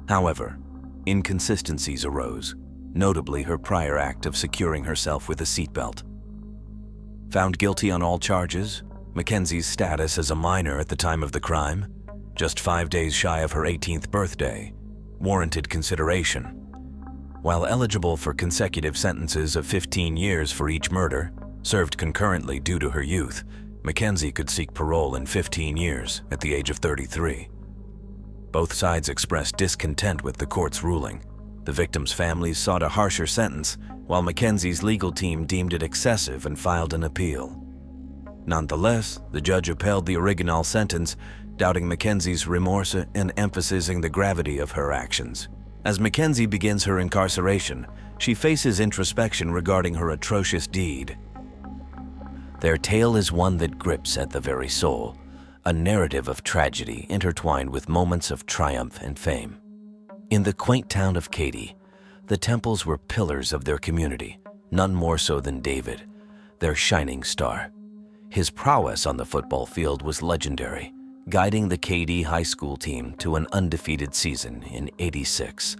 However, inconsistencies arose, notably her prior act of securing herself with a seatbelt. Found guilty on all charges, Mackenzie's status as a minor at the time of the crime, just 5 days shy of her 18th birthday, warranted consideration. While eligible for consecutive sentences of 15 years for each murder, served concurrently due to her youth, Mackenzie could seek parole in 15 years at the age of 33. Both sides expressed discontent with the court's ruling. The victims' families sought a harsher sentence, while Mackenzie's legal team deemed it excessive and filed an appeal. Nonetheless, the judge upheld the original sentence, doubting Mackenzie's remorse and emphasizing the gravity of her actions. As Mackenzie begins her incarceration, she faces introspection regarding her atrocious deed. Their tale is one that grips at the very soul, a narrative of tragedy intertwined with moments of triumph and fame. In the quaint town of Katy, the Temples were pillars of their community, none more so than David, their shining star. His prowess on the football field was legendary, guiding the Katy High School team to an undefeated season in '86.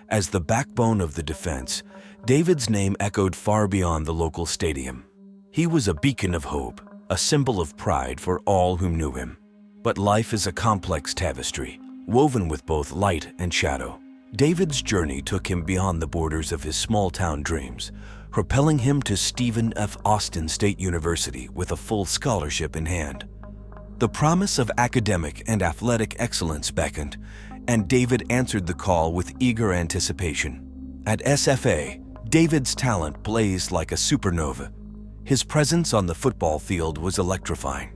As the backbone of the defense, David's name echoed far beyond the local stadium. He was a beacon of hope, a symbol of pride for all who knew him. But life is a complex tapestry, woven with both light and shadow. David's journey took him beyond the borders of his small-town dreams, propelling him to Stephen F. Austin State University with a full scholarship in hand. The promise of academic and athletic excellence beckoned, and David answered the call with eager anticipation. At SFA, David's talent blazed like a supernova. His presence on the football field was electrifying,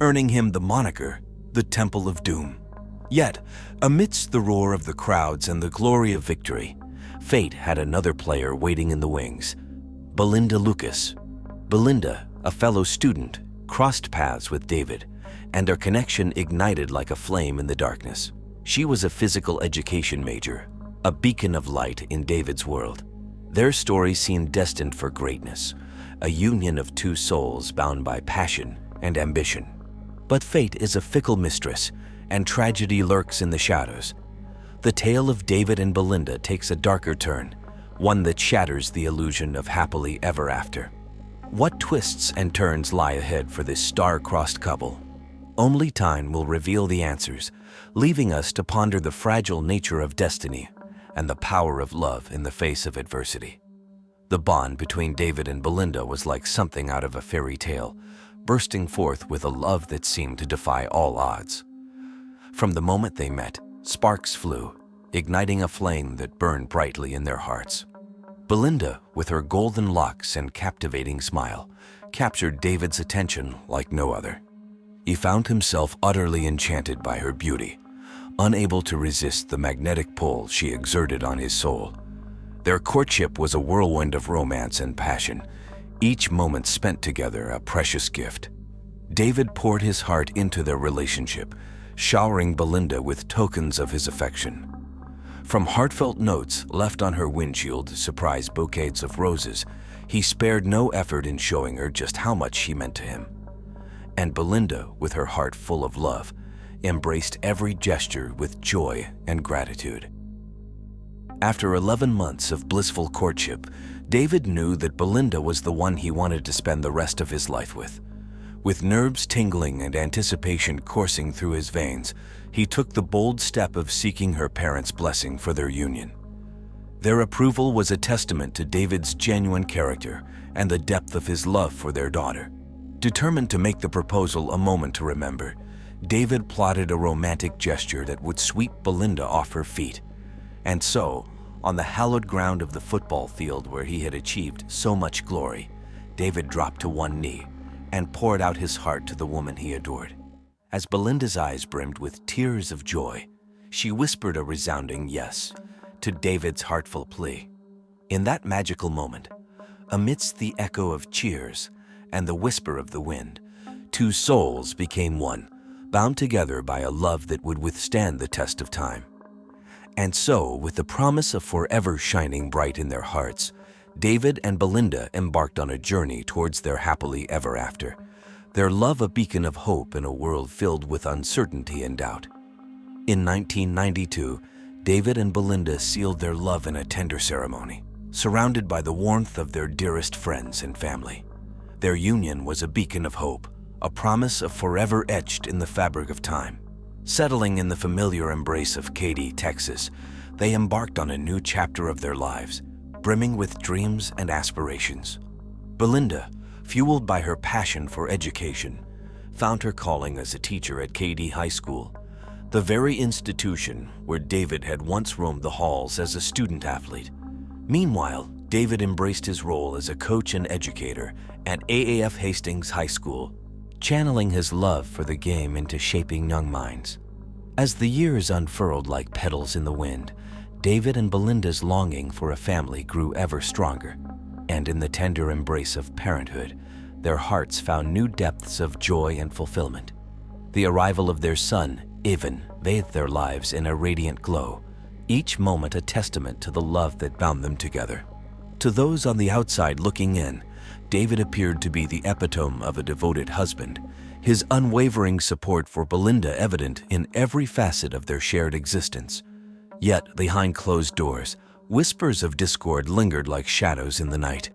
earning him the moniker, the Temple of Doom. Yet, amidst the roar of the crowds and the glory of victory, fate had another player waiting in the wings, Belinda Lucas. Belinda, a fellow student, crossed paths with David, and their connection ignited like a flame in the darkness. She was a physical education major, a beacon of light in David's world. Their story seemed destined for greatness, a union of two souls bound by passion and ambition. But fate is a fickle mistress, and tragedy lurks in the shadows. The tale of David and Belinda takes a darker turn, one that shatters the illusion of happily ever after. What twists and turns lie ahead for this star-crossed couple? Only time will reveal the answers, leaving us to ponder the fragile nature of destiny and the power of love in the face of adversity. The bond between David and Belinda was like something out of a fairy tale, bursting forth with a love that seemed to defy all odds. From the moment they met, sparks flew, igniting a flame that burned brightly in their hearts. Belinda, with her golden locks and captivating smile, captured David's attention like no other. He found himself utterly enchanted by her beauty, unable to resist the magnetic pull she exerted on his soul. Their courtship was a whirlwind of romance and passion, each moment spent together a precious gift. David poured his heart into their relationship, showering Belinda with tokens of his affection. From heartfelt notes left on her windshield to surprise bouquets of roses, he spared no effort in showing her just how much she meant to him. And Belinda, with her heart full of love, embraced every gesture with joy and gratitude. After 11 months of blissful courtship, David knew that Belinda was the one he wanted to spend the rest of his life with. With nerves tingling and anticipation coursing through his veins, he took the bold step of seeking her parents' blessing for their union. Their approval was a testament to David's genuine character and the depth of his love for their daughter. Determined to make the proposal a moment to remember, David plotted a romantic gesture that would sweep Belinda off her feet. And so, on the hallowed ground of the football field where he had achieved so much glory, David dropped to one knee and poured out his heart to the woman he adored. As Belinda's eyes brimmed with tears of joy, she whispered a resounding yes to David's heartful plea. In that magical moment, amidst the echo of cheers and the whisper of the wind, two souls became one, bound together by a love that would withstand the test of time. And so, with the promise of forever shining bright in their hearts, David and Belinda embarked on a journey towards their happily ever after, their love a beacon of hope in a world filled with uncertainty and doubt. In 1992, David and Belinda sealed their love in a tender ceremony, surrounded by the warmth of their dearest friends and family. Their union was a beacon of hope, a promise of forever etched in the fabric of time. Settling in the familiar embrace of Katy, Texas, they embarked on a new chapter of their lives, brimming with dreams and aspirations. Belinda, fueled by her passion for education, found her calling as a teacher at Katy High School, the very institution where David had once roamed the halls as a student athlete. Meanwhile, David embraced his role as a coach and educator at AAF Hastings High School, channeling his love for the game into shaping young minds. As the years unfurled like petals in the wind, David and Belinda's longing for a family grew ever stronger, and in the tender embrace of parenthood, their hearts found new depths of joy and fulfillment. The arrival of their son, Ivan, bathed their lives in a radiant glow, each moment a testament to the love that bound them together. To those on the outside looking in, David appeared to be the epitome of a devoted husband, his unwavering support for Belinda evident in every facet of their shared existence. Yet, behind closed doors, whispers of discord lingered like shadows in the night.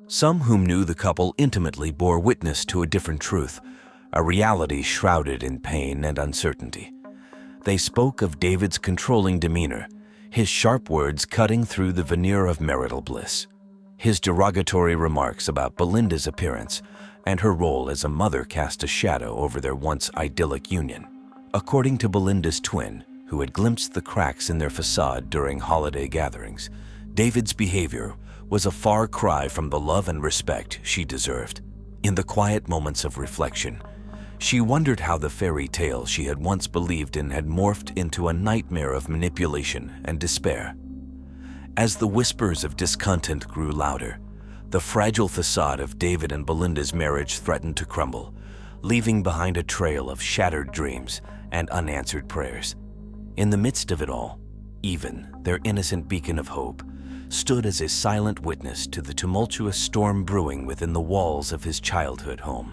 Some whom knew the couple intimately bore witness to a different truth, a reality shrouded in pain and uncertainty. They spoke of David's controlling demeanor, his sharp words cutting through the veneer of marital bliss. His derogatory remarks about Belinda's appearance and her role as a mother cast a shadow over their once idyllic union. According to Belinda's twin, who had glimpsed the cracks in their facade during holiday gatherings, David's behavior was a far cry from the love and respect she deserved. In the quiet moments of reflection, she wondered how the fairy tale she had once believed in had morphed into a nightmare of manipulation and despair. As the whispers of discontent grew louder, the fragile facade of David and Belinda's marriage threatened to crumble, leaving behind a trail of shattered dreams and unanswered prayers. In the midst of it all, even their innocent beacon of hope stood as a silent witness to the tumultuous storm brewing within the walls of his childhood home.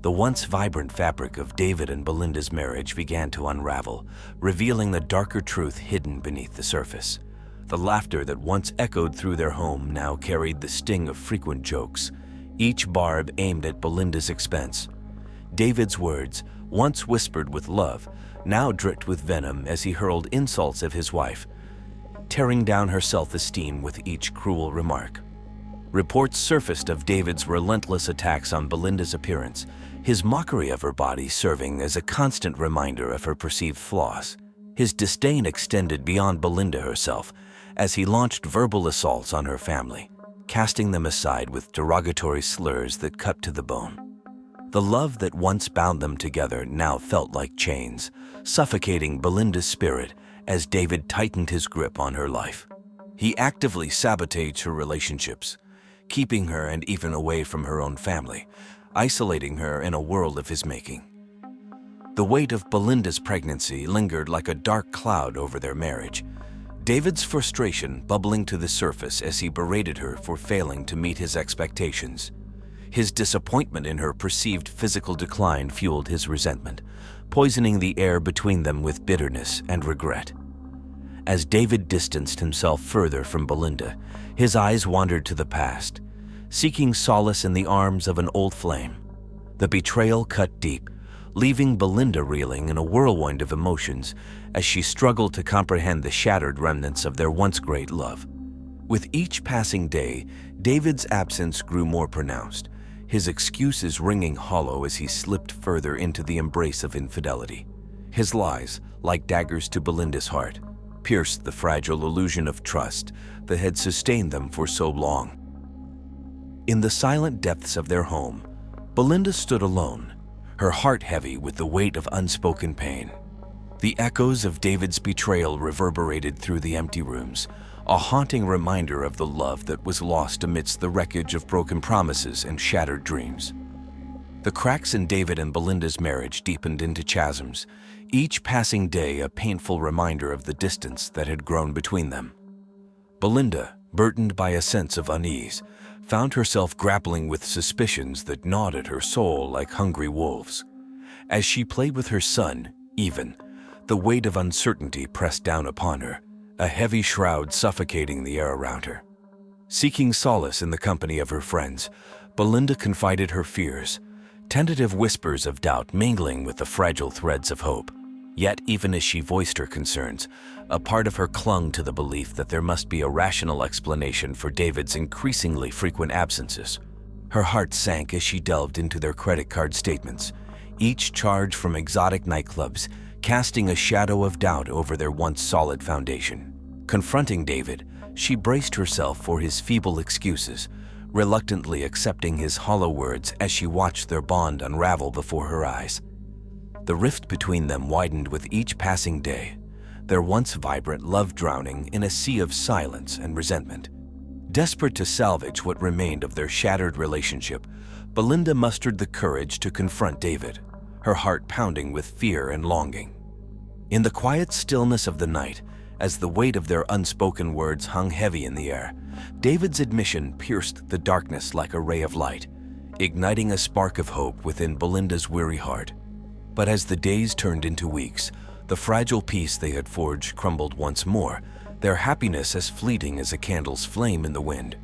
The once vibrant fabric of David and Belinda's marriage began to unravel, revealing the darker truth hidden beneath the surface. The laughter that once echoed through their home now carried the sting of frequent jokes, each barb aimed at Belinda's expense. David's words, once whispered with love, now dripped with venom as he hurled insults at his wife, tearing down her self-esteem with each cruel remark. Reports surfaced of David's relentless attacks on Belinda's appearance, his mockery of her body serving as a constant reminder of her perceived flaws. His disdain extended beyond Belinda herself, as he launched verbal assaults on her family, casting them aside with derogatory slurs that cut to the bone. The love that once bound them together now felt like chains, suffocating Belinda's spirit as David tightened his grip on her life. He actively sabotaged her relationships, keeping her and even away from her own family, isolating her in a world of his making. The weight of Belinda's pregnancy lingered like a dark cloud over their marriage, David's frustration bubbling to the surface as he berated her for failing to meet his expectations. His disappointment in her perceived physical decline fueled his resentment, poisoning the air between them with bitterness and regret. As David distanced himself further from Belinda, his eyes wandered to the past, seeking solace in the arms of an old flame. The betrayal cut deep, leaving Belinda reeling in a whirlwind of emotions as she struggled to comprehend the shattered remnants of their once great love. With each passing day, David's absence grew more pronounced, his excuses ringing hollow as he slipped further into the embrace of infidelity. His lies, like daggers to Belinda's heart, pierced the fragile illusion of trust that had sustained them for so long. In the silent depths of their home, Belinda stood alone, her heart heavy with the weight of unspoken pain. The echoes of David's betrayal reverberated through the empty rooms, a haunting reminder of the love that was lost amidst the wreckage of broken promises and shattered dreams. The cracks in David and Belinda's marriage deepened into chasms, each passing day a painful reminder of the distance that had grown between them. Belinda, burdened by a sense of unease, found herself grappling with suspicions that gnawed at her soul like hungry wolves. As she played with her son, even, the weight of uncertainty pressed down upon her, a heavy shroud suffocating the air around her. Seeking solace in the company of her friends, Belinda confided her fears, tentative whispers of doubt mingling with the fragile threads of hope. Yet, even as she voiced her concerns, a part of her clung to the belief that there must be a rational explanation for David's increasingly frequent absences. Her heart sank as she delved into their credit card statements, each charge from exotic nightclubs casting a shadow of doubt over their once solid foundation. Confronting David, she braced herself for his feeble excuses, reluctantly accepting his hollow words as she watched their bond unravel before her eyes. The rift between them widened with each passing day, their once vibrant love drowning in a sea of silence and resentment. Desperate to salvage what remained of their shattered relationship, Belinda mustered the courage to confront David, her heart pounding with fear and longing. In the quiet stillness of the night, as the weight of their unspoken words hung heavy in the air, David's admission pierced the darkness like a ray of light, igniting a spark of hope within Belinda's weary heart. But as the days turned into weeks, the fragile peace they had forged crumbled once more, their happiness as fleeting as a candle's flame in the wind.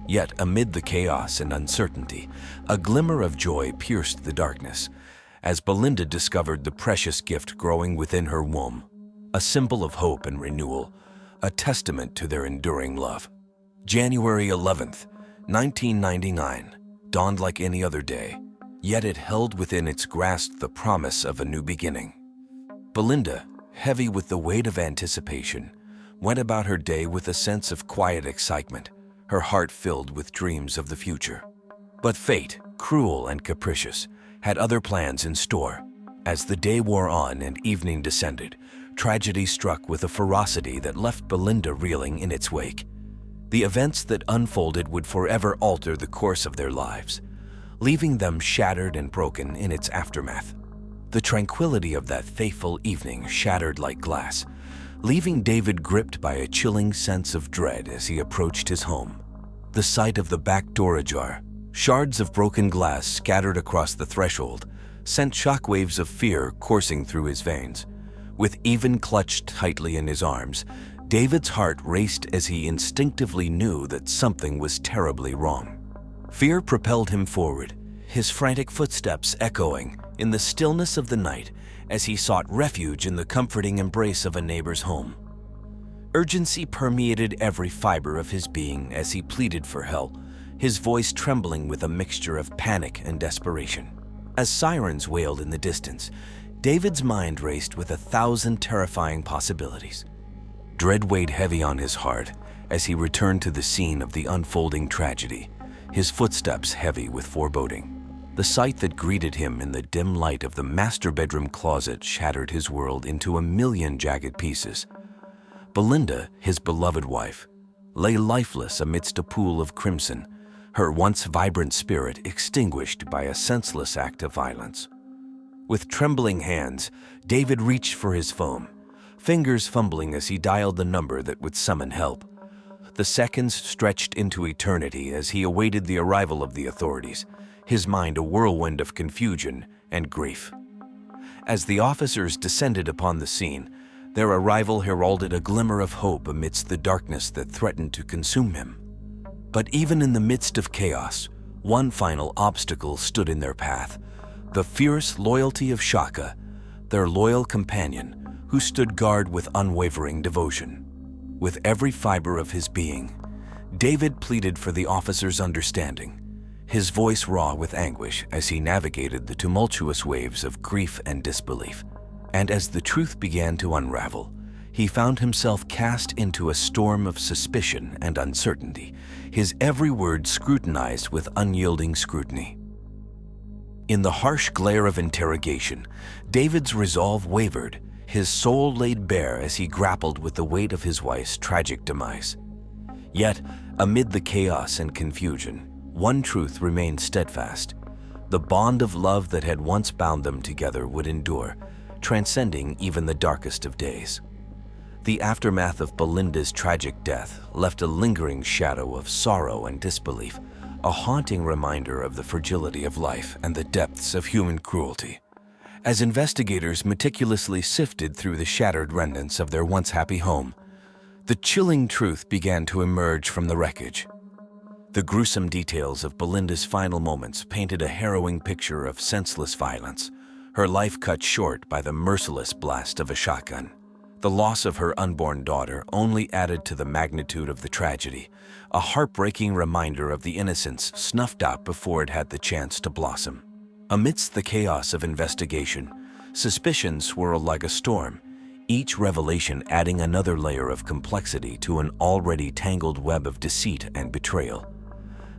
Yet amid the chaos and uncertainty, a glimmer of joy pierced the darkness, as Belinda discovered the precious gift growing within her womb. A symbol of hope and renewal, a testament to their enduring love. January 11th, 1999, dawned like any other day, yet it held within its grasp the promise of a new beginning. Belinda, heavy with the weight of anticipation, went about her day with a sense of quiet excitement, her heart filled with dreams of the future. But fate, cruel and capricious, had other plans in store. As the day wore on and evening descended, tragedy struck with a ferocity that left Belinda reeling in its wake. The events that unfolded would forever alter the course of their lives, leaving them shattered and broken in its aftermath. The tranquility of that fateful evening shattered like glass, leaving David gripped by a chilling sense of dread as he approached his home. The sight of the back door ajar, shards of broken glass scattered across the threshold, sent shockwaves of fear coursing through his veins. With Even clutched tightly in his arms, David's heart raced as he instinctively knew that something was terribly wrong. Fear propelled him forward, his frantic footsteps echoing in the stillness of the night as he sought refuge in the comforting embrace of a neighbor's home. Urgency permeated every fiber of his being as he pleaded for help, his voice trembling with a mixture of panic and desperation. As sirens wailed in the distance, David's mind raced with 1,000 terrifying possibilities. Dread weighed heavy on his heart as he returned to the scene of the unfolding tragedy, his footsteps heavy with foreboding. The sight that greeted him in the dim light of the master bedroom closet shattered his world into a million jagged pieces. Belinda, his beloved wife, lay lifeless amidst a pool of crimson, her once vibrant spirit extinguished by a senseless act of violence. With trembling hands, David reached for his phone, fingers fumbling as he dialed the number that would summon help. The seconds stretched into eternity as he awaited the arrival of the authorities, his mind a whirlwind of confusion and grief. As the officers descended upon the scene, their arrival heralded a glimmer of hope amidst the darkness that threatened to consume him. But even in the midst of chaos, one final obstacle stood in their path: the fierce loyalty of Shaka, their loyal companion, who stood guard with unwavering devotion. With every fiber of his being, David pleaded for the officers' understanding, his voice raw with anguish as he navigated the tumultuous waves of grief and disbelief. And as the truth began to unravel, he found himself cast into a storm of suspicion and uncertainty, his every word scrutinized with unyielding scrutiny. In the harsh glare of interrogation, David's resolve wavered, his soul laid bare as he grappled with the weight of his wife's tragic demise. Yet, amid the chaos and confusion, one truth remained steadfast: the bond of love that had once bound them together would endure, transcending even the darkest of days. The aftermath of Belinda's tragic death left a lingering shadow of sorrow and disbelief, a haunting reminder of the fragility of life and the depths of human cruelty. As investigators meticulously sifted through the shattered remnants of their once happy home, the chilling truth began to emerge from the wreckage. The gruesome details of Belinda's final moments painted a harrowing picture of senseless violence, her life cut short by the merciless blast of a shotgun. The loss of her unborn daughter only added to the magnitude of the tragedy, a heartbreaking reminder of the innocence snuffed out before it had the chance to blossom. Amidst the chaos of investigation, suspicions swirled like a storm, each revelation adding another layer of complexity to an already tangled web of deceit and betrayal.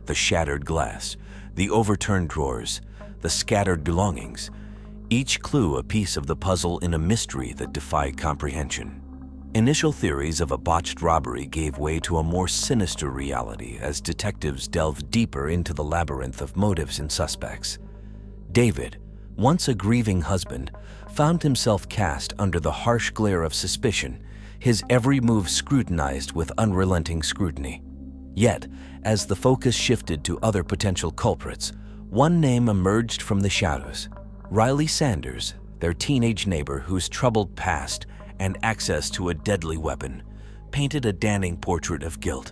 The shattered glass, the overturned drawers, the scattered belongings, each clue a piece of the puzzle in a mystery that defied comprehension. Initial theories of a botched robbery gave way to a more sinister reality as detectives delved deeper into the labyrinth of motives and suspects. David, once a grieving husband, found himself cast under the harsh glare of suspicion, his every move scrutinized with unrelenting scrutiny. Yet, as the focus shifted to other potential culprits, one name emerged from the shadows: Riley Sanders, their teenage neighbor whose troubled past and access to a deadly weapon painted a damning portrait of guilt.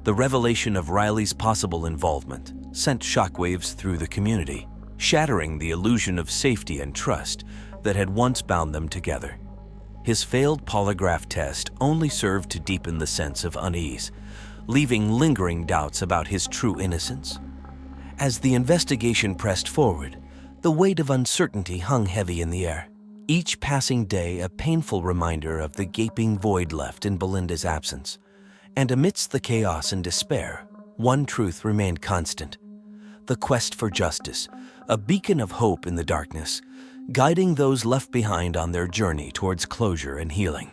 The revelation of Riley's possible involvement sent shockwaves through the community, shattering the illusion of safety and trust that had once bound them together. His failed polygraph test only served to deepen the sense of unease, leaving lingering doubts about his true innocence. As the investigation pressed forward, the weight of uncertainty hung heavy in the air, each passing day a painful reminder of the gaping void left in Belinda's absence. And amidst the chaos and despair, one truth remained constant: the quest for justice, a beacon of hope in the darkness, guiding those left behind on their journey towards closure and healing.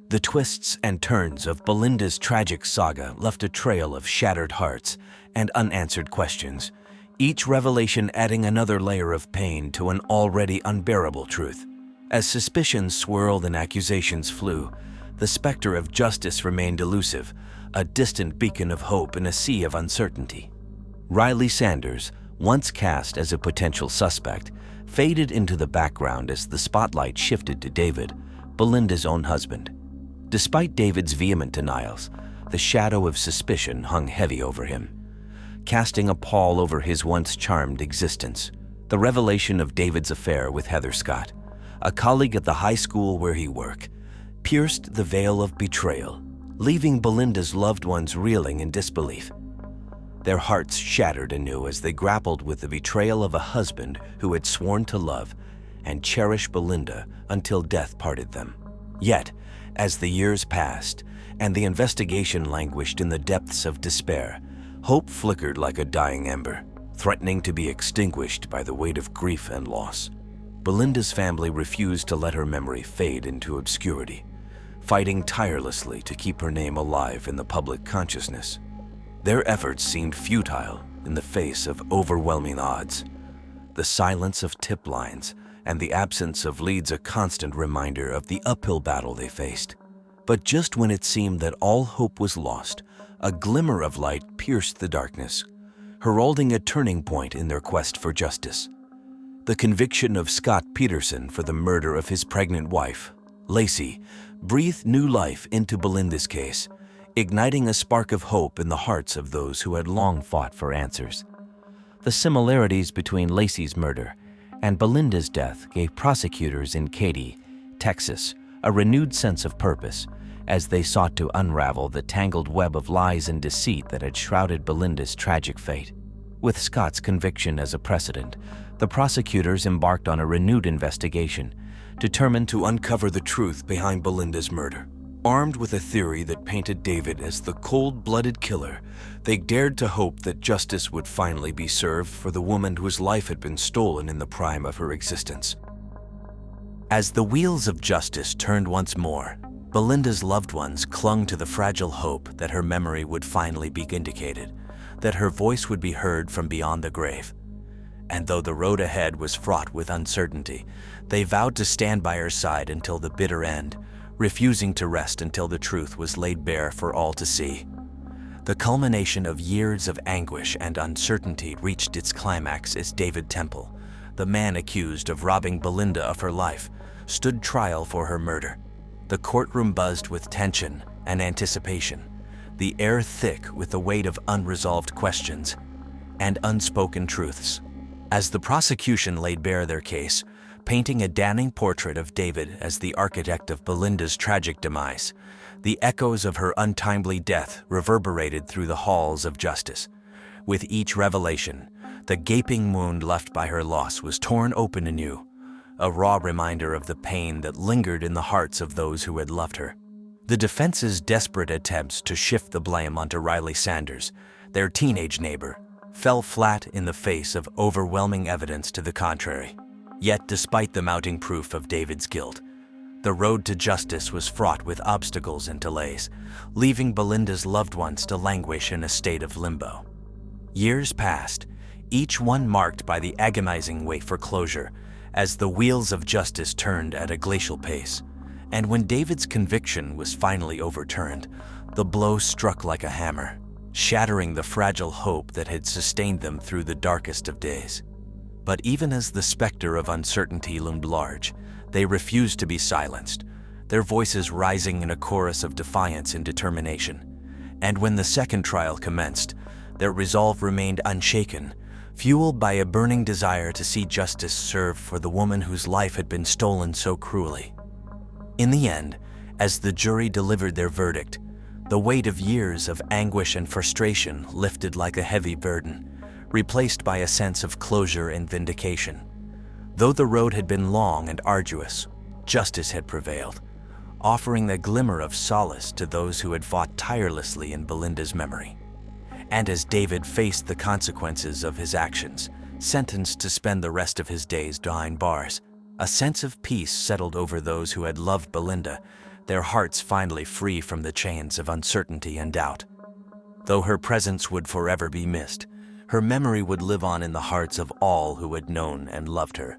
The twists and turns of Belinda's tragic saga left a trail of shattered hearts and unanswered questions, each revelation adding another layer of pain to an already unbearable truth. As suspicions swirled and accusations flew, the specter of justice remained elusive, a distant beacon of hope in a sea of uncertainty. Riley Sanders, once cast as a potential suspect, faded into the background as the spotlight shifted to David, Belinda's own husband. Despite David's vehement denials, the shadow of suspicion hung heavy over him, casting a pall over his once charmed existence. The revelation of David's affair with Heather Scott, a colleague at the high school where he worked, pierced the veil of betrayal, leaving Belinda's loved ones reeling in disbelief. Their hearts shattered anew as they grappled with the betrayal of a husband who had sworn to love and cherish Belinda until death parted them. Yet, as the years passed and the investigation languished in the depths of despair, hope flickered like a dying ember, threatening to be extinguished by the weight of grief and loss. Belinda's family refused to let her memory fade into obscurity, fighting tirelessly to keep her name alive in the public consciousness. Their efforts seemed futile in the face of overwhelming odds. The silence of tip lines and the absence of leads a constant reminder of the uphill battle they faced. But just when it seemed that all hope was lost, a glimmer of light pierced the darkness, heralding a turning point in their quest for justice. The conviction of Scott Peterson for the murder of his pregnant wife, Lacey, breathed new life into Belinda's case, igniting a spark of hope in the hearts of those who had long fought for answers. The similarities between Lacey's murder and Belinda's death gave prosecutors in Katy, Texas, a renewed sense of purpose as they sought to unravel the tangled web of lies and deceit that had shrouded Belinda's tragic fate. With Scott's conviction as a precedent, the prosecutors embarked on a renewed investigation, determined to uncover the truth behind Belinda's murder. Armed with a theory that painted David as the cold-blooded killer, they dared to hope that justice would finally be served for the woman whose life had been stolen in the prime of her existence. As the wheels of justice turned once more, Belinda's loved ones clung to the fragile hope that her memory would finally be vindicated, that her voice would be heard from beyond the grave. And though the road ahead was fraught with uncertainty, they vowed to stand by her side until the bitter end, refusing to rest until the truth was laid bare for all to see. The culmination of years of anguish and uncertainty reached its climax as David Temple, the man accused of robbing Belinda of her life, stood trial for her murder. The courtroom buzzed with tension and anticipation, the air thick with the weight of unresolved questions and unspoken truths. As the prosecution laid bare their case, painting a damning portrait of David as the architect of Belinda's tragic demise, the echoes of her untimely death reverberated through the halls of justice. With each revelation, the gaping wound left by her loss was torn open anew, a raw reminder of the pain that lingered in the hearts of those who had loved her. The defense's desperate attempts to shift the blame onto Riley Sanders, their teenage neighbor, fell flat in the face of overwhelming evidence to the contrary. Yet, despite the mounting proof of David's guilt, the road to justice was fraught with obstacles and delays, leaving Belinda's loved ones to languish in a state of limbo. Years passed, each one marked by the agonizing wait for closure, as the wheels of justice turned at a glacial pace. And when David's conviction was finally overturned, the blow struck like a hammer, shattering the fragile hope that had sustained them through the darkest of days. But even as the specter of uncertainty loomed large, they refused to be silenced, their voices rising in a chorus of defiance and determination. And when the second trial commenced, their resolve remained unshaken, fueled by a burning desire to see justice served for the woman whose life had been stolen so cruelly. In the end, as the jury delivered their verdict, the weight of years of anguish and frustration lifted like a heavy burden, replaced by a sense of closure and vindication. Though the road had been long and arduous, justice had prevailed, offering a glimmer of solace to those who had fought tirelessly in Belinda's memory. And as David faced the consequences of his actions, sentenced to spend the rest of his days behind bars, a sense of peace settled over those who had loved Belinda, their hearts finally free from the chains of uncertainty and doubt. Though her presence would forever be missed, her memory would live on in the hearts of all who had known and loved her.